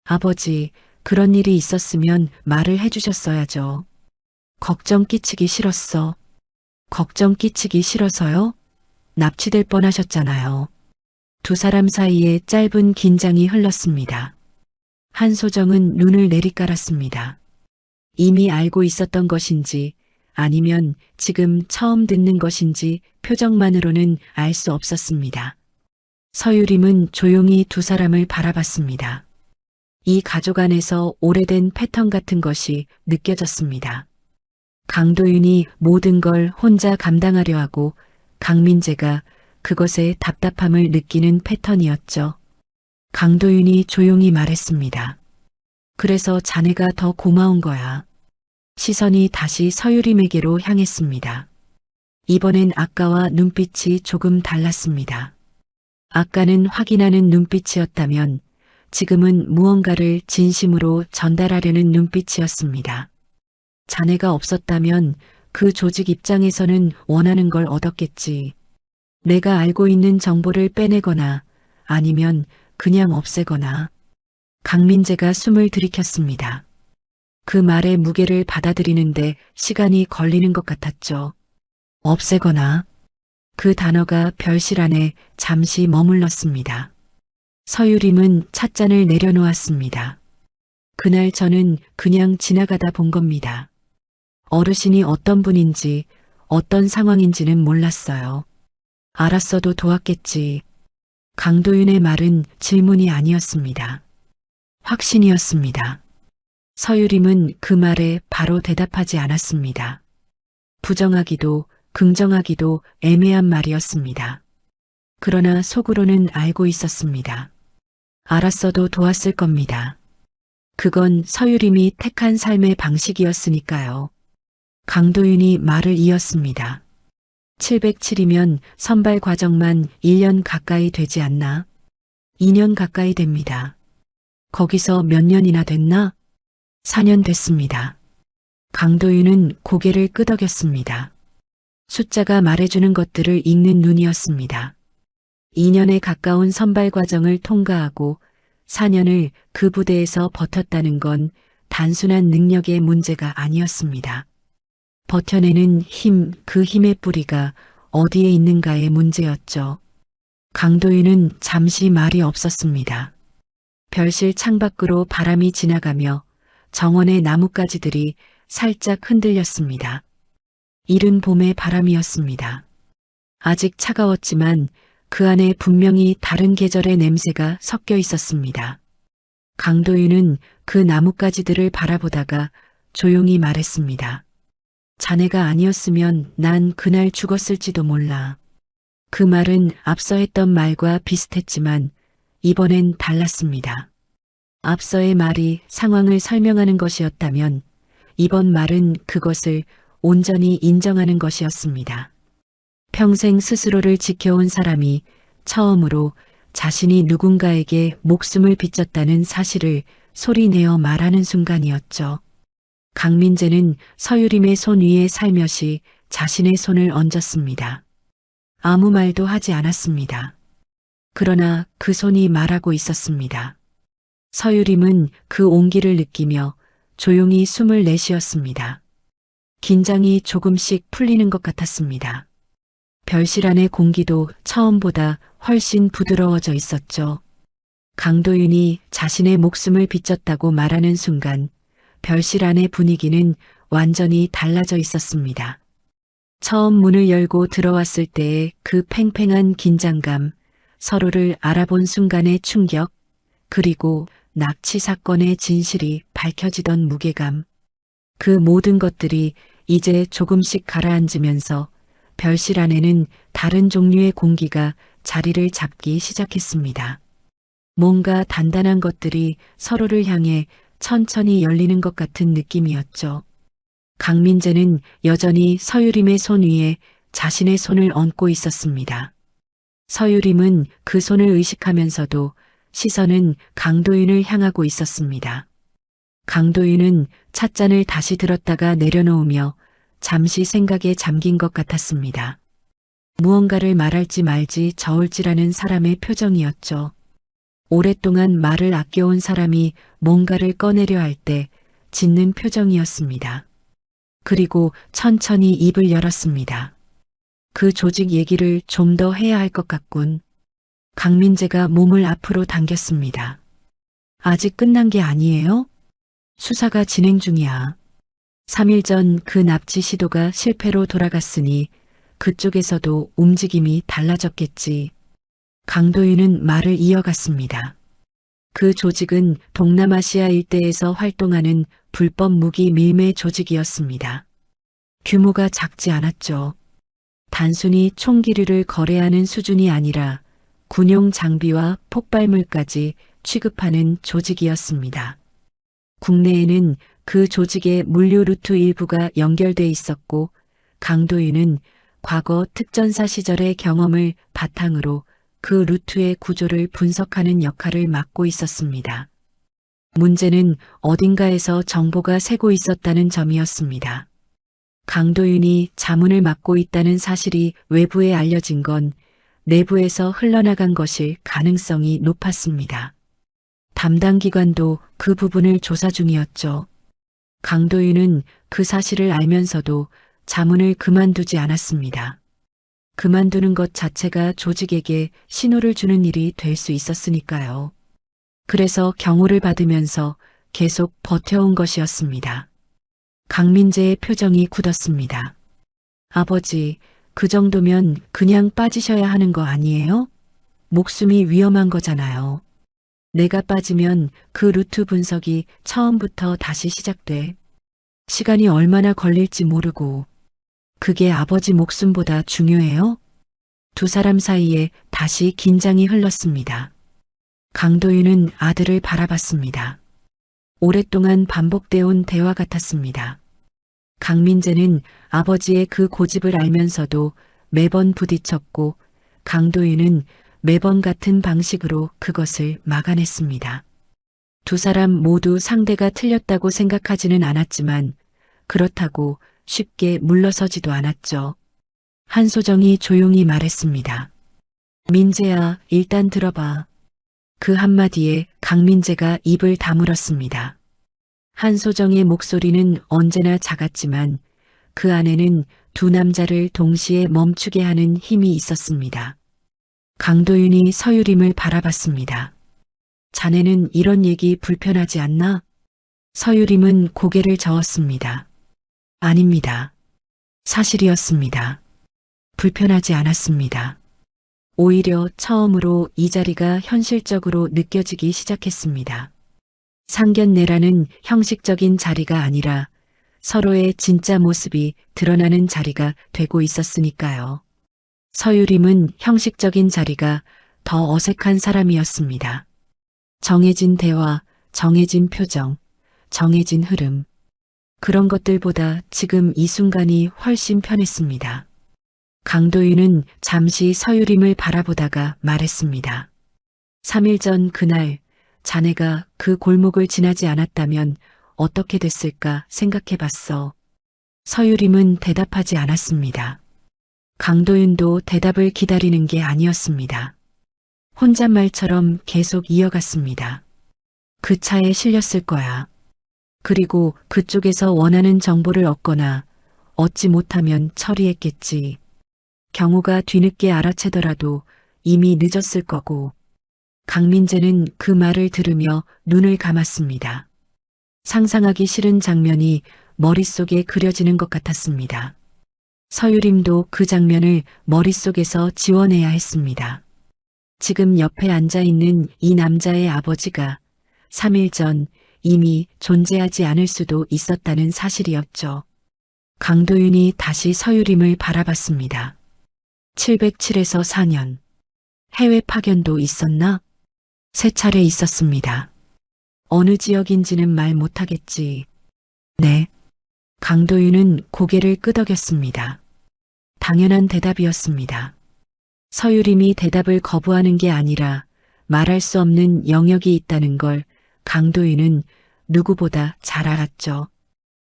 아버지, 그런 일이 있었으면 말을 해주셨어야죠. 걱정 끼치기 싫었어. 걱정 끼치기 싫어서요? 납치될 뻔하셨잖아요. 두 사람 사이에 짧은 긴장이 흘렀습니다. 한소정은 눈을 내리깔았습니다. 이미 알고 있었던 것인지 아니면 지금 처음 듣는 것인지 표정만으로는 알 수 없었습니다. 서유림은 조용히 두 사람을 바라봤습니다. 이 가족 안에서 오래된 패턴 같은 것이 느껴졌습니다. 강도윤이 모든 걸 혼자 감당하려 하고 강민재가 그것에 답답함을 느끼는 패턴이었죠. 강도윤이 조용히 말했습니다. 그래서 자네가 더 고마운 거야. 시선이 다시 서유림에게로 향했습니다. 이번엔 아까와 눈빛이 조금 달랐습니다. 아까는 확인하는 눈빛이었다면 지금은 무언가를 진심으로 전달하려는 눈빛이었습니다. 자네가 없었다면 그 조직 입장에서는 원하는 걸 얻었겠지. 내가 알고 있는 정보를 빼내거나 아니면 그냥 없애거나. 강민재가 숨을 들이켰습니다. 그 말의 무게를 받아들이는데 시간이 걸리는 것 같았죠. 없애거나. 그 단어가 별실 안에 잠시 머물렀습니다. 서유림은 찻잔을 내려놓았습니다. 그날 저는 그냥 지나가다 본 겁니다. 어르신이 어떤 분인지 어떤 상황인지는 몰랐어요. 알았어도 도왔겠지. 강도윤의 말은 질문이 아니었습니다. 확신이었습니다. 서유림은 그 말에 바로 대답하지 않았습니다. 부정하기도 긍정하기도 애매한 말이었습니다. 그러나 속으로는 알고 있었습니다. 알았어도 도왔을 겁니다. 그건 서유림이 택한 삶의 방식이었으니까요. 강도윤이 말을 이었습니다. 707이면 선발 과정만 1년 가까이 되지 않나? 2년 가까이 됩니다. 거기서 몇 년이나 됐나? 4년 됐습니다. 강도윤은 고개를 끄덕였습니다. 숫자가 말해주는 것들을 읽는 눈이었습니다. 2년에 가까운 선발 과정을 통과하고 4년을 그 부대에서 버텼다는 건 단순한 능력의 문제가 아니었습니다. 버텨내는 힘, 그 힘의 뿌리가 어디에 있는가의 문제였죠. 강도윤은 잠시 말이 없었습니다. 별실 창밖으로 바람이 지나가며 정원의 나뭇가지들이 살짝 흔들렸습니다. 이른 봄의 바람이었습니다. 아직 차가웠지만 그 안에 분명히 다른 계절의 냄새가 섞여 있었습니다. 강도윤은 그 나뭇가지들을 바라보다가 조용히 말했습니다. 자네가 아니었으면 난 그날 죽었을지도 몰라. 그 말은 앞서 했던 말과 비슷했지만 이번엔 달랐습니다. 앞서의 말이 상황을 설명하는 것이었다면 이번 말은 그것을 온전히 인정하는 것이었습니다. 평생 스스로를 지켜온 사람이 처음으로 자신이 누군가에게 목숨을 바쳤다는 사실을 소리내어 말하는 순간이었죠. 강민재는 서유림의 손 위에 살며시 자신의 손을 얹었습니다. 아무 말도 하지 않았습니다. 그러나 그 손이 말하고 있었습니다. 서유림은 그 온기를 느끼며 조용히 숨을 내쉬었습니다. 긴장이 조금씩 풀리는 것 같았습니다. 별실 안의 공기도 처음보다 훨씬 부드러워져 있었죠. 강도윤이 자신의 목숨을 바쳤다고 말하는 순간 별실 안의 분위기는 완전히 달라져 있었습니다. 처음 문을 열고 들어왔을 때의 그 팽팽한 긴장감, 서로를 알아본 순간의 충격, 그리고 납치 사건의 진실이 밝혀지던 무게감, 그 모든 것들이 이제 조금씩 가라앉으면서 별실 안에는 다른 종류의 공기가 자리를 잡기 시작했습니다. 뭔가 단단한 것들이 서로를 향해 천천히 열리는 것 같은 느낌이었죠. 강민재는 여전히 서유림의 손 위에 자신의 손을 얹고 있었습니다. 서유림은 그 손을 의식하면서도 시선은 강도윤을 향하고 있었습니다. 강도윤은 찻잔을 다시 들었다가 내려놓으며 잠시 생각에 잠긴 것 같았습니다. 무언가를 말할지 말지 저울질하는 사람의 표정이었죠. 오랫동안 말을 아껴온 사람이 뭔가를 꺼내려 할 때 짓는 표정이었습니다. 그리고 천천히 입을 열었습니다. 그 조직 얘기를 좀 더 해야 할 것 같군. 강민재가 몸을 앞으로 당겼습니다. 아직 끝난 게 아니에요? 수사가 진행 중이야. 3일 전 그 납치 시도가 실패로 돌아갔으니 그쪽에서도 움직임이 달라졌겠지. 강도윤은 말을 이어갔습니다. 그 조직은 동남아시아 일대에서 활동하는 불법 무기 밀매 조직이었습니다. 규모가 작지 않았죠. 단순히 총기류를 거래하는 수준이 아니라 군용 장비와 폭발물까지 취급하는 조직이었습니다. 국내에는 그 조직의 물류 루트 일부가 연결돼 있었고 강도윤은 과거 특전사 시절의 경험을 바탕으로 그 루트의 구조를 분석하는 역할을 맡고 있었습니다. 문제는 어딘가에서 정보가 새고 있었다는 점이었습니다. 강도윤이 자문을 맡고 있다는 사실이 외부에 알려진 건 내부에서 흘러나간 것일 가능성이 높았습니다. 담당 기관도 그 부분을 조사 중이었죠. 강도윤은 그 사실을 알면서도 자문을 그만두지 않았습니다. 그만두는 것 자체가 조직에게 신호를 주는 일이 될 수 있었으니까요. 그래서 경호를 받으면서 계속 버텨온 것이었습니다. 강민재의 표정이 굳었습니다. 아버지, 그 정도면 그냥 빠지셔야 하는 거 아니에요? 목숨이 위험한 거잖아요. 내가 빠지면 그 루트 분석이 처음부터 다시 시작돼. 시간이 얼마나 걸릴지 모르고. 그게 아버지 목숨보다 중요해요? 두 사람 사이에 다시 긴장이 흘렀습니다. 강도윤은 아들을 바라봤습니다. 오랫동안 반복되어 온 대화 같았습니다. 강민재는 아버지의 그 고집을 알면서도 매번 부딪혔고 강도윤은 매번 같은 방식으로 그것을 막아냈습니다. 두 사람 모두 상대가 틀렸다고 생각하지는 않았지만 그렇다고 쉽게 물러서지도 않았죠. 한소정이 조용히 말했습니다. 민재야, 일단 들어봐. 그 한마디에 강민재가 입을 다물었습니다. 한소정의 목소리는 언제나 작았지만 그 안에는 두 남자를 동시에 멈추게 하는 힘이 있었습니다. 강도윤이 서유림을 바라봤습니다. 자네는 이런 얘기 불편하지 않나? 서유림은 고개를 저었습니다. 아닙니다. 사실이었습니다. 불편하지 않았습니다. 오히려 처음으로 이 자리가 현실적으로 느껴지기 시작했습니다. 상견례라는 형식적인 자리가 아니라 서로의 진짜 모습이 드러나는 자리가 되고 있었으니까요. 서유림은 형식적인 자리가 더 어색한 사람이었습니다. 정해진 대화, 정해진 표정, 정해진 흐름. 그런 것들보다 지금 이 순간이 훨씬 편했습니다. 강도윤은 잠시 서유림을 바라보다가 말했습니다. 3일 전 그날 자네가 그 골목을 지나지 않았다면 어떻게 됐을까 생각해봤어. 서유림은 대답하지 않았습니다. 강도윤도 대답을 기다리는 게 아니었습니다. 혼잣말처럼 계속 이어갔습니다. 그 차에 실렸을 거야. 그리고 그쪽에서 원하는 정보를 얻거나 얻지 못하면 처리했겠지. 경호가 뒤늦게 알아채더라도 이미 늦었을 거고. 강민재는 그 말을 들으며 눈을 감았습니다. 상상하기 싫은 장면이 머릿속에 그려지는 것 같았습니다. 서유림도 그 장면을 머릿속에서 지워내야 했습니다. 지금 옆에 앉아있는 이 남자의 아버지가 3일 전 이미 존재하지 않을 수도 있었다는 사실이었죠. 강도윤이 다시 서유림을 바라봤습니다. 707에서 4년. 해외 파견도 있었나? 3차례 있었습니다. 어느 지역인지는 말 못하겠지. 네. 강도윤은 고개를 끄덕였습니다. 당연한 대답이었습니다. 서유림이 대답을 거부하는 게 아니라 말할 수 없는 영역이 있다는 걸 강도윤은 누구보다 잘 알았죠.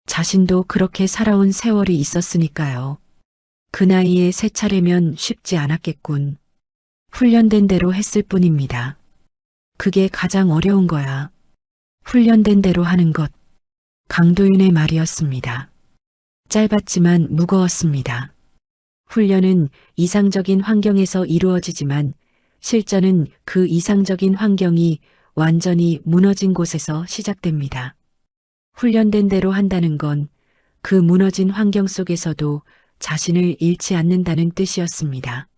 자신도 그렇게 살아온 세월이 있었으니까요. 그 나이에 3차례면 쉽지 않았겠군. 훈련된 대로 했을 뿐입니다. 그게 가장 어려운 거야. 훈련된 대로 하는 것. 강도윤의 말이었습니다. 짧았지만 무거웠습니다. 훈련은 이상적인 환경에서 이루어지지만 실전은 그 이상적인 환경이 완전히 무너진 곳에서 시작됩니다. 훈련된 대로 한다는 건 그 무너진 환경 속에서도 자신을 잃지 않는다는 뜻이었습니다.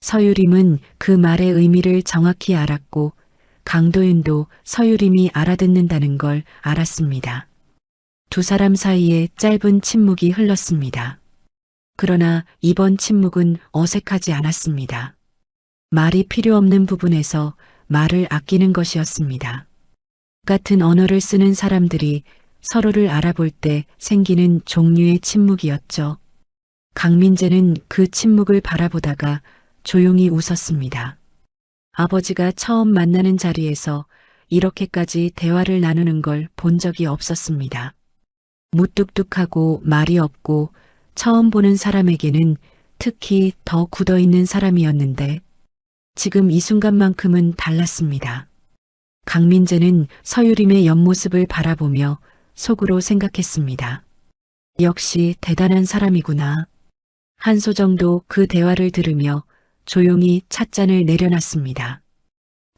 서유림은 그 말의 의미를 정확히 알았고 강도윤도 서유림이 알아듣는다는 걸 알았습니다. 두 사람 사이에 짧은 침묵이 흘렀습니다. 그러나 이번 침묵은 어색하지 않았습니다. 말이 필요 없는 부분에서 말을 아끼는 것이었습니다. 같은 언어를 쓰는 사람들이 서로를 알아볼 때 생기는 종류의 침묵이었죠. 강민재는 그 침묵을 바라보다가 조용히 웃었습니다. 아버지가 처음 만나는 자리에서 이렇게까지 대화를 나누는 걸 본 적이 없었습니다. 무뚝뚝하고 말이 없고 처음 보는 사람에게는 특히 더 굳어있는 사람이었는데 지금 이 순간만큼은 달랐습니다. 강민재는 서유림의 옆모습을 바라보며 속으로 생각했습니다. 역시 대단한 사람이구나. 한소정도 그 대화를 들으며 조용히 찻잔을 내려놨습니다.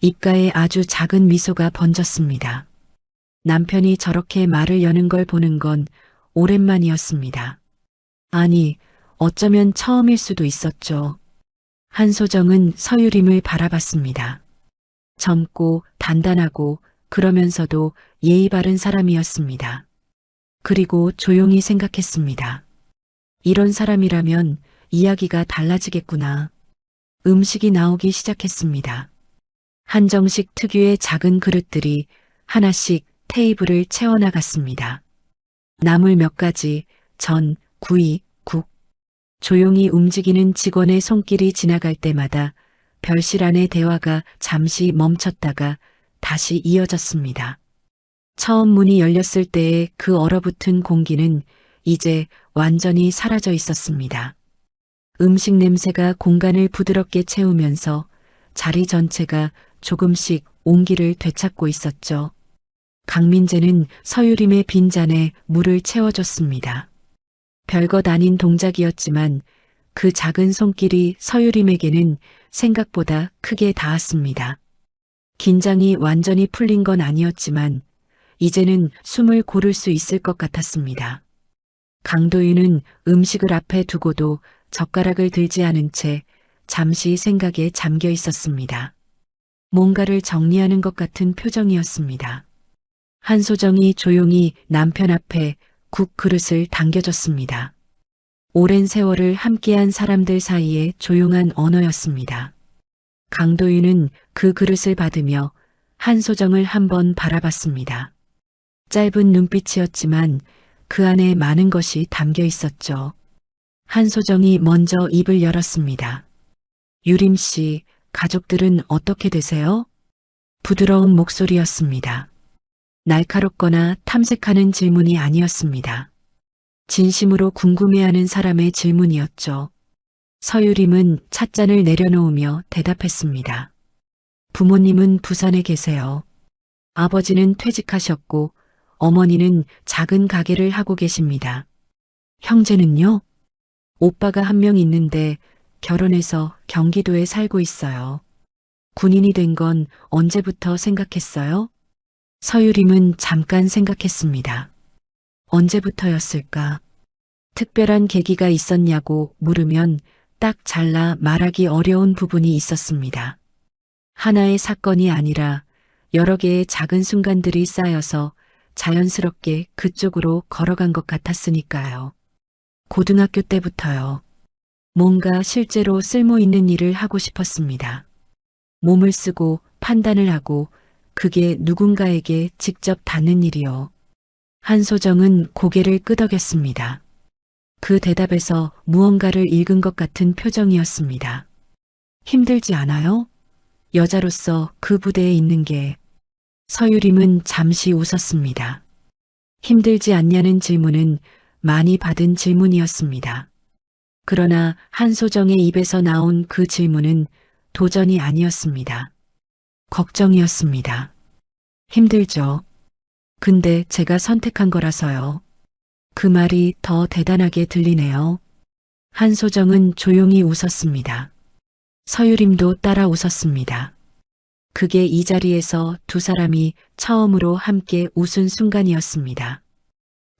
입가에 아주 작은 미소가 번졌습니다. 남편이 저렇게 말을 여는 걸 보는 건 오랜만이었습니다. 아니, 어쩌면 처음일 수도 있었죠. 한소정은 서유림을 바라봤습니다. 젊고 단단하고 그러면서도 예의 바른 사람이었습니다. 그리고 조용히 생각했습니다. 이런 사람이라면 이야기가 달라지겠구나. 음식이 나오기 시작했습니다. 한정식 특유의 작은 그릇들이 하나씩 테이블을 채워나갔습니다. 나물 몇 가지, 전, 구이, 국. 조용히 움직이는 직원의 손길이 지나갈 때마다 별실 안의 대화가 잠시 멈췄다가 다시 이어졌습니다. 처음 문이 열렸을 때의 그 얼어붙은 공기는 이제 완전히 사라져 있었습니다. 음식 냄새가 공간을 부드럽게 채우면서 자리 전체가 조금씩 온기를 되찾고 있었죠. 강민재는 서유림의 빈잔에 물을 채워줬습니다. 별것 아닌 동작이었지만 그 작은 손길이 서유림에게는 생각보다 크게 닿았습니다. 긴장이 완전히 풀린 건 아니었지만 이제는 숨을 고를 수 있을 것 같았습니다. 강도윤은 음식을 앞에 두고도 젓가락을 들지 않은 채 잠시 생각에 잠겨 있었습니다. 뭔가를 정리하는 것 같은 표정이었습니다. 한소정이 조용히 남편 앞에 국 그릇을 당겨줬습니다. 오랜 세월을 함께한 사람들 사이의 조용한 언어였습니다. 강도윤은 그 그릇을 받으며 한소정을 한번 바라봤습니다. 짧은 눈빛이었지만 그 안에 많은 것이 담겨 있었죠. 한소정이 먼저 입을 열었습니다. 유림 씨, 가족들은 어떻게 되세요? 부드러운 목소리였습니다. 날카롭거나 탐색하는 질문이 아니었습니다. 진심으로 궁금해하는 사람의 질문이었죠. 서유림은 찻잔을 내려놓으며 대답했습니다. 부모님은 부산에 계세요. 아버지는 퇴직하셨고 어머니는 작은 가게를 하고 계십니다. 형제는요? 오빠가 한 명 있는데 결혼해서 경기도에 살고 있어요. 군인이 된 건 언제부터 생각했어요? 서유림은 잠깐 생각했습니다. 언제부터였을까? 특별한 계기가 있었냐고 물으면 딱 잘라 말하기 어려운 부분이 있었습니다. 하나의 사건이 아니라 여러 개의 작은 순간들이 쌓여서 자연스럽게 그쪽으로 걸어간 것 같았으니까요. 고등학교 때부터요. 뭔가 실제로 쓸모 있는 일을 하고 싶었습니다. 몸을 쓰고 판단을 하고 그게 누군가에게 직접 닿는 일이요. 한소정은 고개를 끄덕였습니다. 그 대답에서 무언가를 읽은 것 같은 표정이었습니다. 힘들지 않아요? 여자로서 그 부대에 있는 게. 서유림은 잠시 웃었습니다. 힘들지 않냐는 질문은 많이 받은 질문이었습니다. 그러나 한소정의 입에서 나온 그 질문은 도전이 아니었습니다. 걱정이었습니다. 힘들죠. 근데 제가 선택한 거라서요. 그 말이 더 대단하게 들리네요. 한소정은 조용히 웃었습니다. 서유림도 따라 웃었습니다. 그게 이 자리에서 두 사람이 처음으로 함께 웃은 순간이었습니다.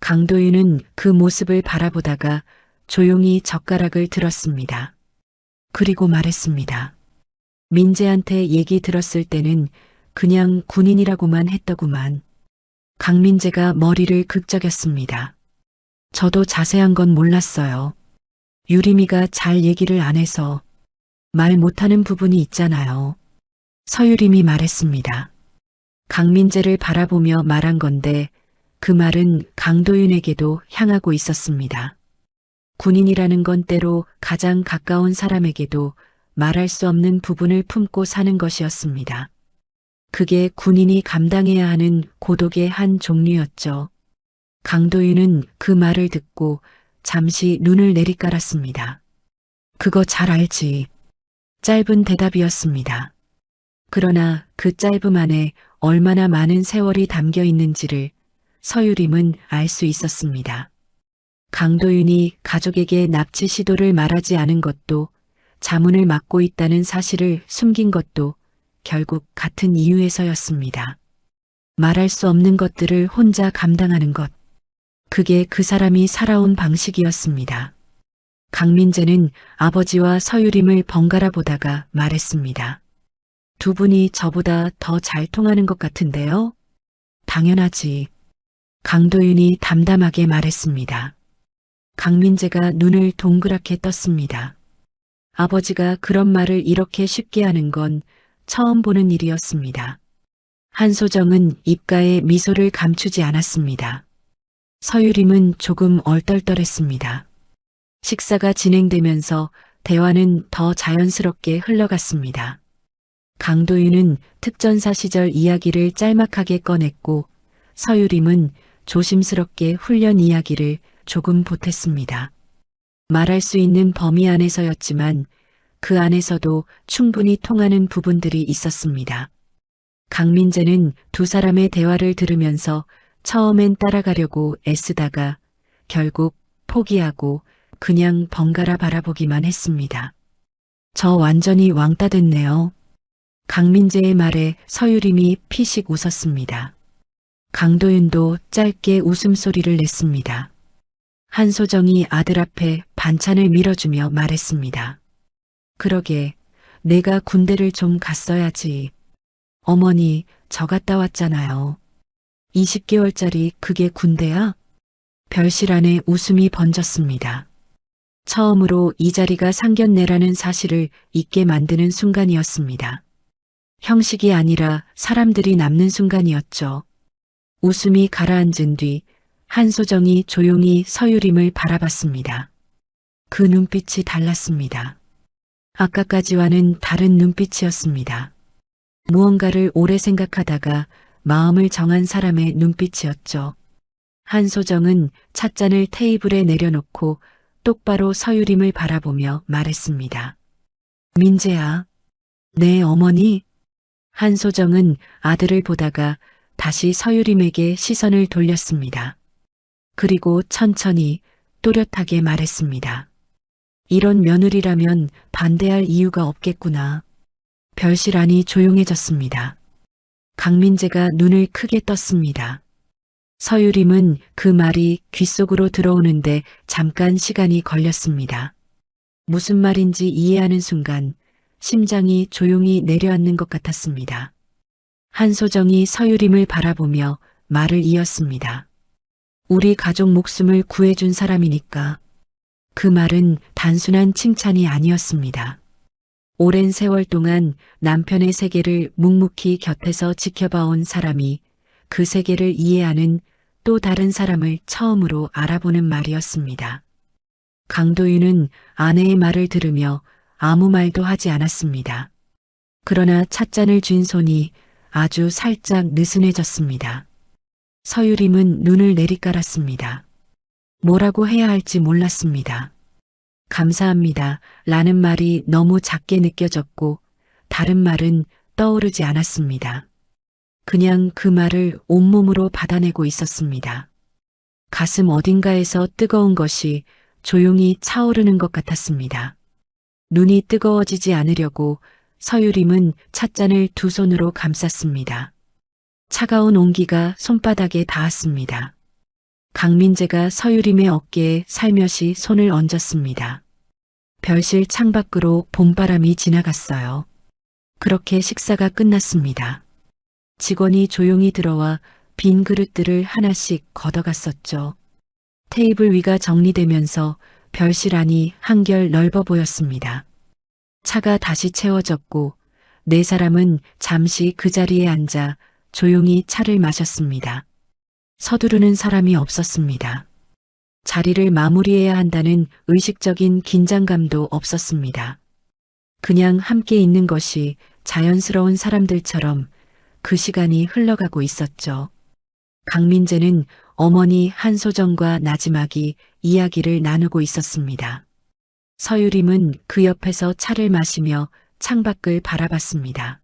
강도윤은 그 모습을 바라보다가 조용히 젓가락을 들었습니다. 그리고 말했습니다. 민재한테 얘기 들었을 때는 그냥 군인이라고만 했더구만. 강민재가 머리를 극적였습니다. 저도 자세한 건 몰랐어요. 유림이가 잘 얘기를 안 해서 말 못하는 부분이 있잖아요. 서유림이 말했습니다. 강민재를 바라보며 말한 건데 그 말은 강도윤에게도 향하고 있었습니다. 군인이라는 건 때로 가장 가까운 사람에게도 말할 수 없는 부분을 품고 사는 것이었습니다. 그게 군인이 감당해야 하는 고독의 한 종류였죠. 강도윤은 그 말을 듣고 잠시 눈을 내리깔았습니다. 그거 잘 알지. 짧은 대답이었습니다. 그러나 그 짧음 안에 얼마나 많은 세월이 담겨 있는지를 서유림은 알 수 있었습니다. 강도윤이 가족에게 납치 시도를 말하지 않은 것도 자문을 맡고 있다는 사실을 숨긴 것도 결국 같은 이유에서였습니다. 말할 수 없는 것들을 혼자 감당하는 것. 그게 그 사람이 살아온 방식이었습니다. 강민재는 아버지와 서유림을 번갈아 보다가 말했습니다. 두 분이 저보다 더 잘 통하는 것 같은데요? 당연하지. 강도윤이 담담하게 말했습니다. 강민재가 눈을 동그랗게 떴습니다. 아버지가 그런 말을 이렇게 쉽게 하는 건 처음 보는 일이었습니다. 한소정은 입가에 미소를 감추지 않았습니다. 서유림은 조금 얼떨떨했습니다. 식사가 진행되면서 대화는 더 자연스럽게 흘러갔습니다. 강도윤은 특전사 시절 이야기를 짤막하게 꺼냈고 서유림은 조심스럽게 훈련 이야기를 조금 보탰습니다. 말할 수 있는 범위 안에서였지만 그 안에서도 충분히 통하는 부분들이 있었습니다. 강민재는 두 사람의 대화를 들으면서 처음엔 따라가려고 애쓰다가 결국 포기하고 그냥 번갈아 바라보기만 했습니다. 저 완전히 왕따 됐네요. 강민재의 말에 서유림이 피식 웃었습니다. 강도윤도 짧게 웃음소리를 냈습니다. 한소정이 아들 앞에 반찬을 밀어주며 말했습니다. 그러게, 내가 군대를 좀 갔어야지. 어머니, 저 갔다 왔잖아요. 20개월짜리 그게 군대야? 별실 안에 웃음이 번졌습니다. 처음으로 이 자리가 상견례라는 사실을 잊게 만드는 순간이었습니다. 형식이 아니라 사람들이 남는 순간이었죠. 웃음이 가라앉은 뒤 한소정이 조용히 서유림을 바라봤습니다. 그 눈빛이 달랐습니다. 아까까지와는 다른 눈빛이었습니다. 무언가를 오래 생각하다가 마음을 정한 사람의 눈빛이었죠. 한소정은 찻잔을 테이블에 내려놓고 똑바로 서유림을 바라보며 말했습니다. 민재야. 네, 어머니. 한소정은 아들을 보다가 다시 서유림에게 시선을 돌렸습니다. 그리고 천천히 또렷하게 말했습니다. 이런 며느리라면 반대할 이유가 없겠구나. 별실 안이 조용해졌습니다. 강민재가 눈을 크게 떴습니다. 서유림은 그 말이 귓속으로 들어오는데 잠깐 시간이 걸렸습니다. 무슨 말인지 이해하는 순간 심장이 조용히 내려앉는 것 같았습니다. 한소정이 서유림을 바라보며 말을 이었습니다. 우리 가족 목숨을 구해준 사람이니까. 그 말은 단순한 칭찬이 아니었습니다. 오랜 세월 동안 남편의 세계를 묵묵히 곁에서 지켜봐온 사람이 그 세계를 이해하는 또 다른 사람을 처음으로 알아보는 말이었습니다. 강도윤은 아내의 말을 들으며 아무 말도 하지 않았습니다. 그러나 찻잔을 쥔 손이 아주 살짝 느슨해졌습니다. 서유림은 눈을 내리깔았습니다. 뭐라고 해야 할지 몰랐습니다. 감사합니다. 라는 말이 너무 작게 느껴졌고 다른 말은 떠오르지 않았습니다. 그냥 그 말을 온몸으로 받아내고 있었습니다. 가슴 어딘가에서 뜨거운 것이 조용히 차오르는 것 같았습니다. 눈이 뜨거워지지 않으려고 서유림은 찻잔을 두 손으로 감쌌습니다. 차가운 온기가 손바닥에 닿았습니다. 강민재가 서유림의 어깨에 살며시 손을 얹었습니다. 별실 창밖으로 봄바람이 지나갔어요. 그렇게 식사가 끝났습니다. 직원이 조용히 들어와 빈 그릇들을 하나씩 걷어갔었죠. 테이블 위가 정리되면서 별실 안이 한결 넓어 보였습니다. 차가 다시 채워졌고 네 사람은 잠시 그 자리에 앉아 조용히 차를 마셨습니다. 서두르는 사람이 없었습니다. 자리를 마무리해야 한다는 의식적인 긴장감도 없었습니다. 그냥 함께 있는 것이 자연스러운 사람들처럼 그 시간이 흘러가고 있었죠. 강민재는 어머니 한소정과 나지막이 이야기를 나누고 있었습니다. 서유림은 그 옆에서 차를 마시며 창밖을 바라봤습니다.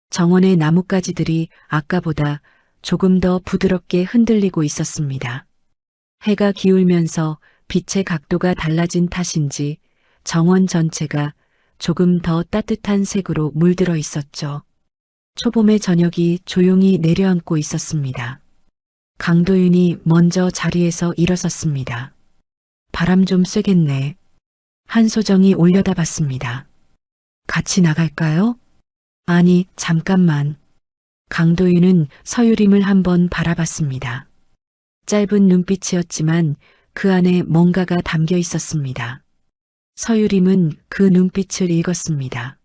정원의 나뭇가지들이 아까보다 조금 더 부드럽게 흔들리고 있었습니다. 해가 기울면서 빛의 각도가 달라진 탓인지 정원 전체가 조금 더 따뜻한 색으로 물들어 있었죠. 초봄의 저녁이 조용히 내려앉고 있었습니다. 강도윤이 먼저 자리에서 일어섰습니다. 바람 좀 쐬겠네. 한소정이 올려다봤습니다. 같이 나갈까요? 아니, 잠깐만. 강도윤은 서유림을 한번 바라봤습니다. 짧은 눈빛이었지만 그 안에 뭔가가 담겨 있었습니다. 서유림은 그 눈빛을 읽었습니다.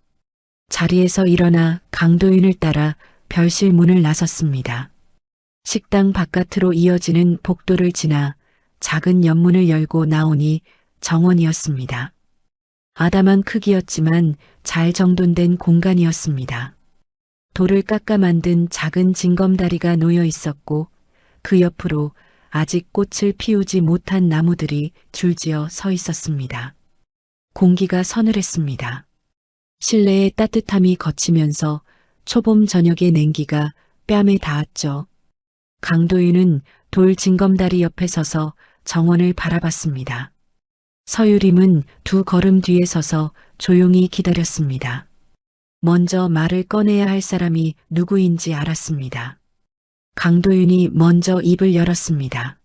자리에서 일어나 강도윤을 따라 별실 문을 나섰습니다. 식당 바깥으로 이어지는 복도를 지나 작은 연문을 열고 나오니 정원이었습니다. 아담한 크기였지만 잘 정돈된 공간이었습니다. 돌을 깎아 만든 작은 징검다리가 놓여 있었고 그 옆으로 아직 꽃을 피우지 못한 나무들이 줄지어 서 있었습니다. 공기가 서늘했습니다. 실내의 따뜻함이 거치면서 초봄 저녁의 냉기가 뺨에 닿았죠. 강도윤은 돌 징검다리 옆에 서서 정원을 바라봤습니다. 서유림은 두 걸음 뒤에 서서 조용히 기다렸습니다. 먼저 말을 꺼내야 할 사람이 누구인지 알았습니다. 강도윤이 먼저 입을 열었습니다.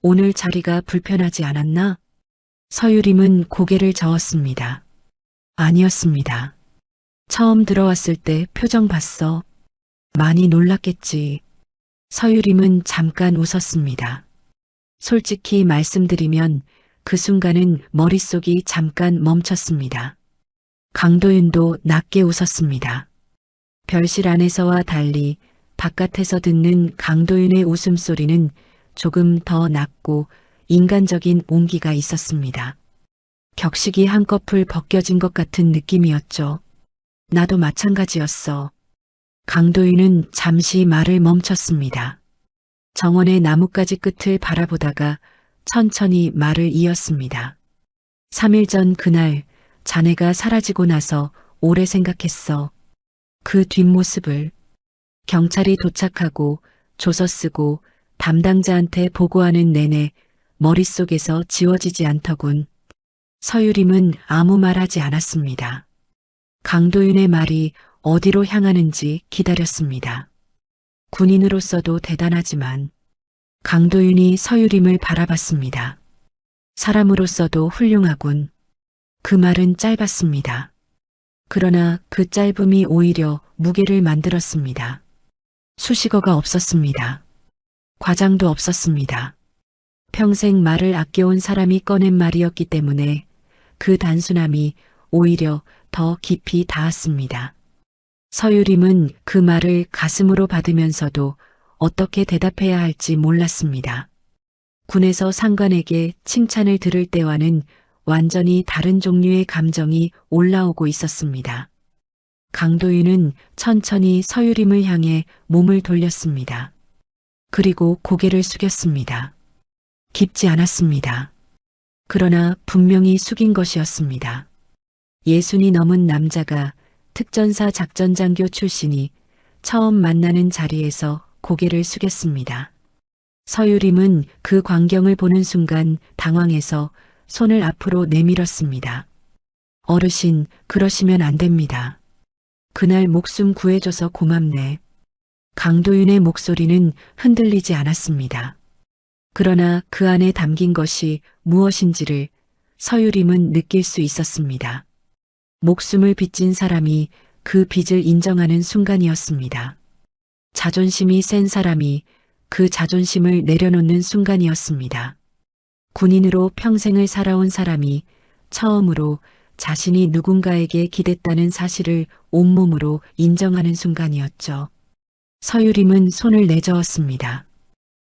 오늘 자리가 불편하지 않았나? 서유림은 고개를 저었습니다. 아니었습니다. 처음 들어왔을 때 표정 봤어. 많이 놀랐겠지. 서유림은 잠깐 웃었습니다. 솔직히 말씀드리면 그 순간은 머릿속이 잠깐 멈췄습니다. 강도윤도 낮게 웃었습니다. 별실 안에서와 달리 바깥에서 듣는 강도윤의 웃음소리는 조금 더 낮고 인간적인 온기가 있었습니다. 격식이 한꺼풀 벗겨진 것 같은 느낌이었죠. 나도 마찬가지였어. 강도윤은 잠시 말을 멈췄습니다. 정원의 나뭇가지 끝을 바라보다가 천천히 말을 이었습니다. 3일 전 그날 자네가 사라지고 나서 오래 생각했어. 그 뒷모습을. 경찰이 도착하고 조서 쓰고 담당자한테 보고하는 내내 머릿속에서 지워지지 않더군. 서유림은 아무 말하지 않았습니다. 강도윤의 말이 어디로 향하는지 기다렸습니다. 군인으로서도 대단하지만 강도윤이 서유림을 바라봤습니다. 사람으로서도 훌륭하군. 그 말은 짧았습니다. 그러나 그 짧음이 오히려 무게를 만들었습니다. 수식어가 없었습니다. 과장도 없었습니다. 평생 말을 아껴온 사람이 꺼낸 말이었기 때문에 그 단순함이 오히려 더 깊이 닿았습니다. 서유림은 그 말을 가슴으로 받으면서도 어떻게 대답해야 할지 몰랐습니다. 군에서 상관에게 칭찬을 들을 때와는 완전히 다른 종류의 감정이 올라오고 있었습니다. 강도윤은 천천히 서유림을 향해 몸을 돌렸습니다. 그리고 고개를 숙였습니다. 깊지 않았습니다. 그러나 분명히 숙인 것이었습니다. 60이 넘은 남자가 특전사 작전장교 출신이 처음 만나는 자리에서 고개를 숙였습니다. 서유림은 그 광경을 보는 순간 당황해서 손을 앞으로 내밀었습니다. 어르신, 그러시면 안 됩니다. 그날 목숨 구해줘서 고맙네. 강도윤의 목소리는 흔들리지 않았습니다. 그러나 그 안에 담긴 것이 무엇인지를 서유림은 느낄 수 있었습니다. 목숨을 빚진 사람이 그 빚을 인정하는 순간이었습니다. 자존심이 센 사람이 그 자존심을 내려놓는 순간이었습니다. 군인으로 평생을 살아온 사람이 처음으로 자신이 누군가에게 기댔다는 사실을 온몸으로 인정하는 순간이었죠. 서유림은 손을 내저었습니다.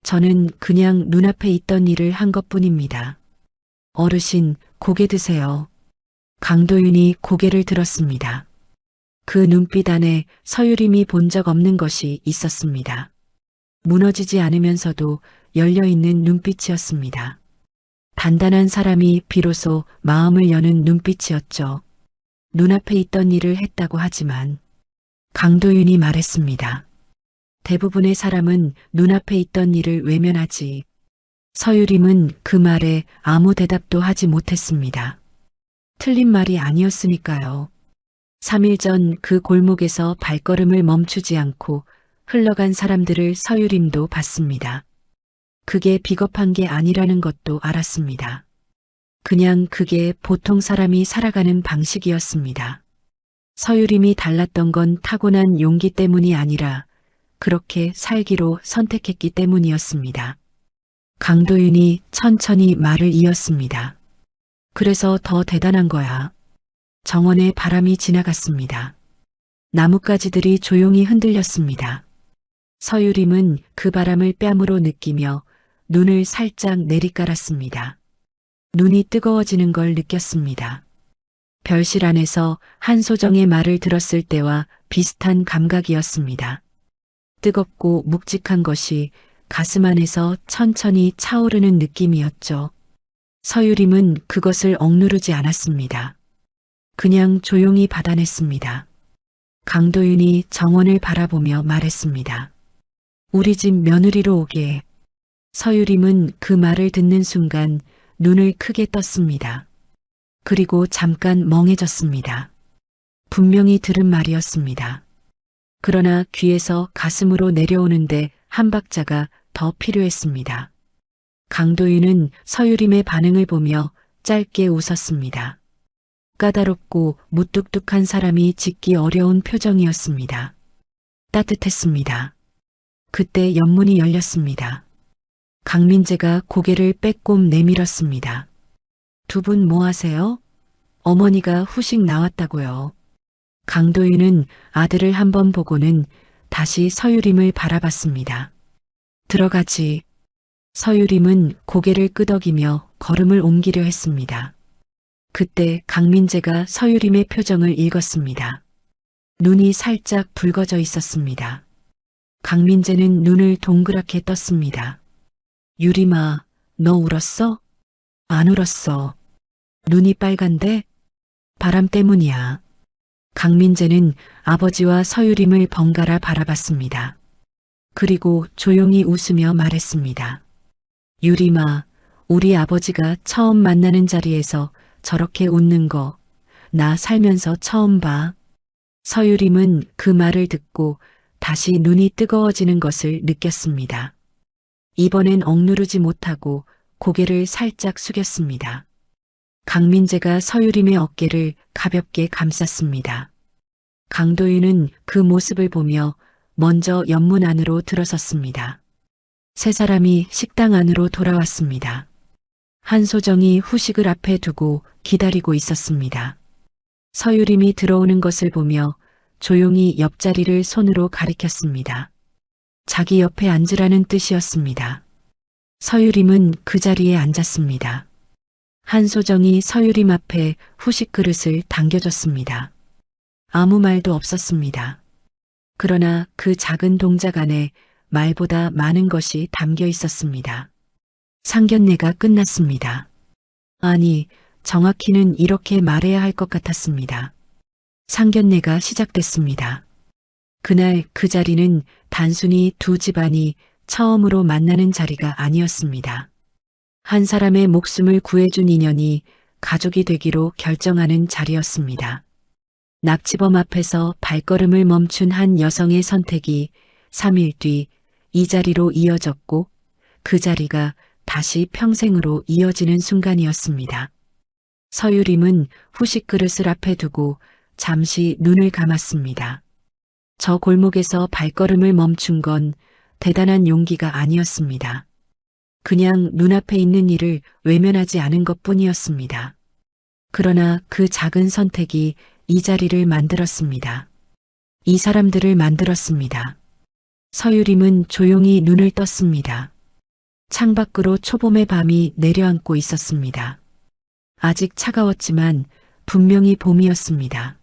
저는 그냥 눈앞에 있던 일을 한 것뿐입니다. 어르신, 고개 드세요. 강도윤이 고개를 들었습니다. 그 눈빛 안에 서유림이 본 적 없는 것이 있었습니다. 무너지지 않으면서도 열려있는 눈빛이었습니다. 단단한 사람이 비로소 마음을 여는 눈빛이었죠. 눈앞에 있던 일을 했다고 하지만 강도윤이 말했습니다. 대부분의 사람은 눈앞에 있던 일을 외면하지. 서유림은 그 말에 아무 대답도 하지 못했습니다. 틀린 말이 아니었으니까요. 3일 전 그 골목에서 발걸음을 멈추지 않고 흘러간 사람들을 서유림도 봤습니다. 그게 비겁한 게 아니라는 것도 알았습니다. 그냥 그게 보통 사람이 살아가는 방식이었습니다. 서유림이 달랐던 건 타고난 용기 때문이 아니라 그렇게 살기로 선택했기 때문이었습니다. 강도윤이 천천히 말을 이었습니다. 그래서 더 대단한 거야. 정원에 바람이 지나갔습니다. 나뭇가지들이 조용히 흔들렸습니다. 서유림은 그 바람을 뺨으로 느끼며 눈을 살짝 내리깔았습니다. 눈이 뜨거워지는 걸 느꼈습니다. 별실 안에서 한소정의 말을 들었을 때와 비슷한 감각이었습니다. 뜨겁고 묵직한 것이 가슴 안에서 천천히 차오르는 느낌이었죠. 서유림은 그것을 억누르지 않았습니다. 그냥 조용히 받아냈습니다. 강도윤이 정원을 바라보며 말했습니다. 우리 집 며느리로 오게. 서유림은 그 말을 듣는 순간 눈을 크게 떴습니다. 그리고 잠깐 멍해졌습니다. 분명히 들은 말이었습니다. 그러나 귀에서 가슴으로 내려오는데 한 박자가 더 필요했습니다. 강도윤은 서유림의 반응을 보며 짧게 웃었습니다. 까다롭고 무뚝뚝한 사람이 짓기 어려운 표정이었습니다. 따뜻했습니다. 그때 연문이 열렸습니다. 강민재가 고개를 빼꼼 내밀었습니다. 두 분 뭐 하세요? 어머니가 후식 나왔다고요. 강도윤은 아들을 한번 보고는 다시 서유림을 바라봤습니다. 들어가지. 서유림은 고개를 끄덕이며 걸음을 옮기려 했습니다. 그때 강민재가 서유림의 표정을 읽었습니다. 눈이 살짝 붉어져 있었습니다. 강민재는 눈을 동그랗게 떴습니다. 유림아, 너 울었어? 안 울었어. 눈이 빨간데? 바람 때문이야. 강민재는 아버지와 서유림을 번갈아 바라봤습니다. 그리고 조용히 웃으며 말했습니다. 유림아, 우리 아버지가 처음 만나는 자리에서 저렇게 웃는 거, 나 살면서 처음 봐. 서유림은 그 말을 듣고 다시 눈이 뜨거워지는 것을 느꼈습니다. 이번엔 억누르지 못하고 고개를 살짝 숙였습니다. 강민재가 서유림의 어깨를 가볍게 감쌌습니다. 강도윤은 그 모습을 보며 먼저 연문 안으로 들어섰습니다. 세 사람이 식당 안으로 돌아왔습니다. 한소정이 후식을 앞에 두고 기다리고 있었습니다. 서유림이 들어오는 것을 보며 조용히 옆자리를 손으로 가리켰습니다. 자기 옆에 앉으라는 뜻이었습니다. 서유림은 그 자리에 앉았습니다. 한소정이 서유림 앞에 후식 그릇을 당겨줬습니다. 아무 말도 없었습니다. 그러나 그 작은 동작 안에 말보다 많은 것이 담겨 있었습니다. 상견례가 끝났습니다. 아니, 정확히는 이렇게 말해야 할 것 같았습니다. 상견례가 시작됐습니다. 그날 그 자리는 단순히 두 집안이 처음으로 만나는 자리가 아니었습니다. 한 사람의 목숨을 구해준 인연이 가족이 되기로 결정하는 자리였습니다. 납치범 앞에서 발걸음을 멈춘 한 여성의 선택이 3일 뒤 이 자리로 이어졌고 그 자리가 다시 평생으로 이어지는 순간이었습니다. 서유림은 후식 그릇을 앞에 두고 잠시 눈을 감았습니다. 저 골목에서 발걸음을 멈춘 건 대단한 용기가 아니었습니다. 그냥 눈앞에 있는 일을 외면하지 않은 것 뿐이었습니다. 그러나 그 작은 선택이 이 자리를 만들었습니다. 이 사람들을 만들었습니다. 서유림은 조용히 눈을 떴습니다. 창밖으로 초봄의 밤이 내려앉고 있었습니다. 아직 차가웠지만 분명히 봄이었습니다.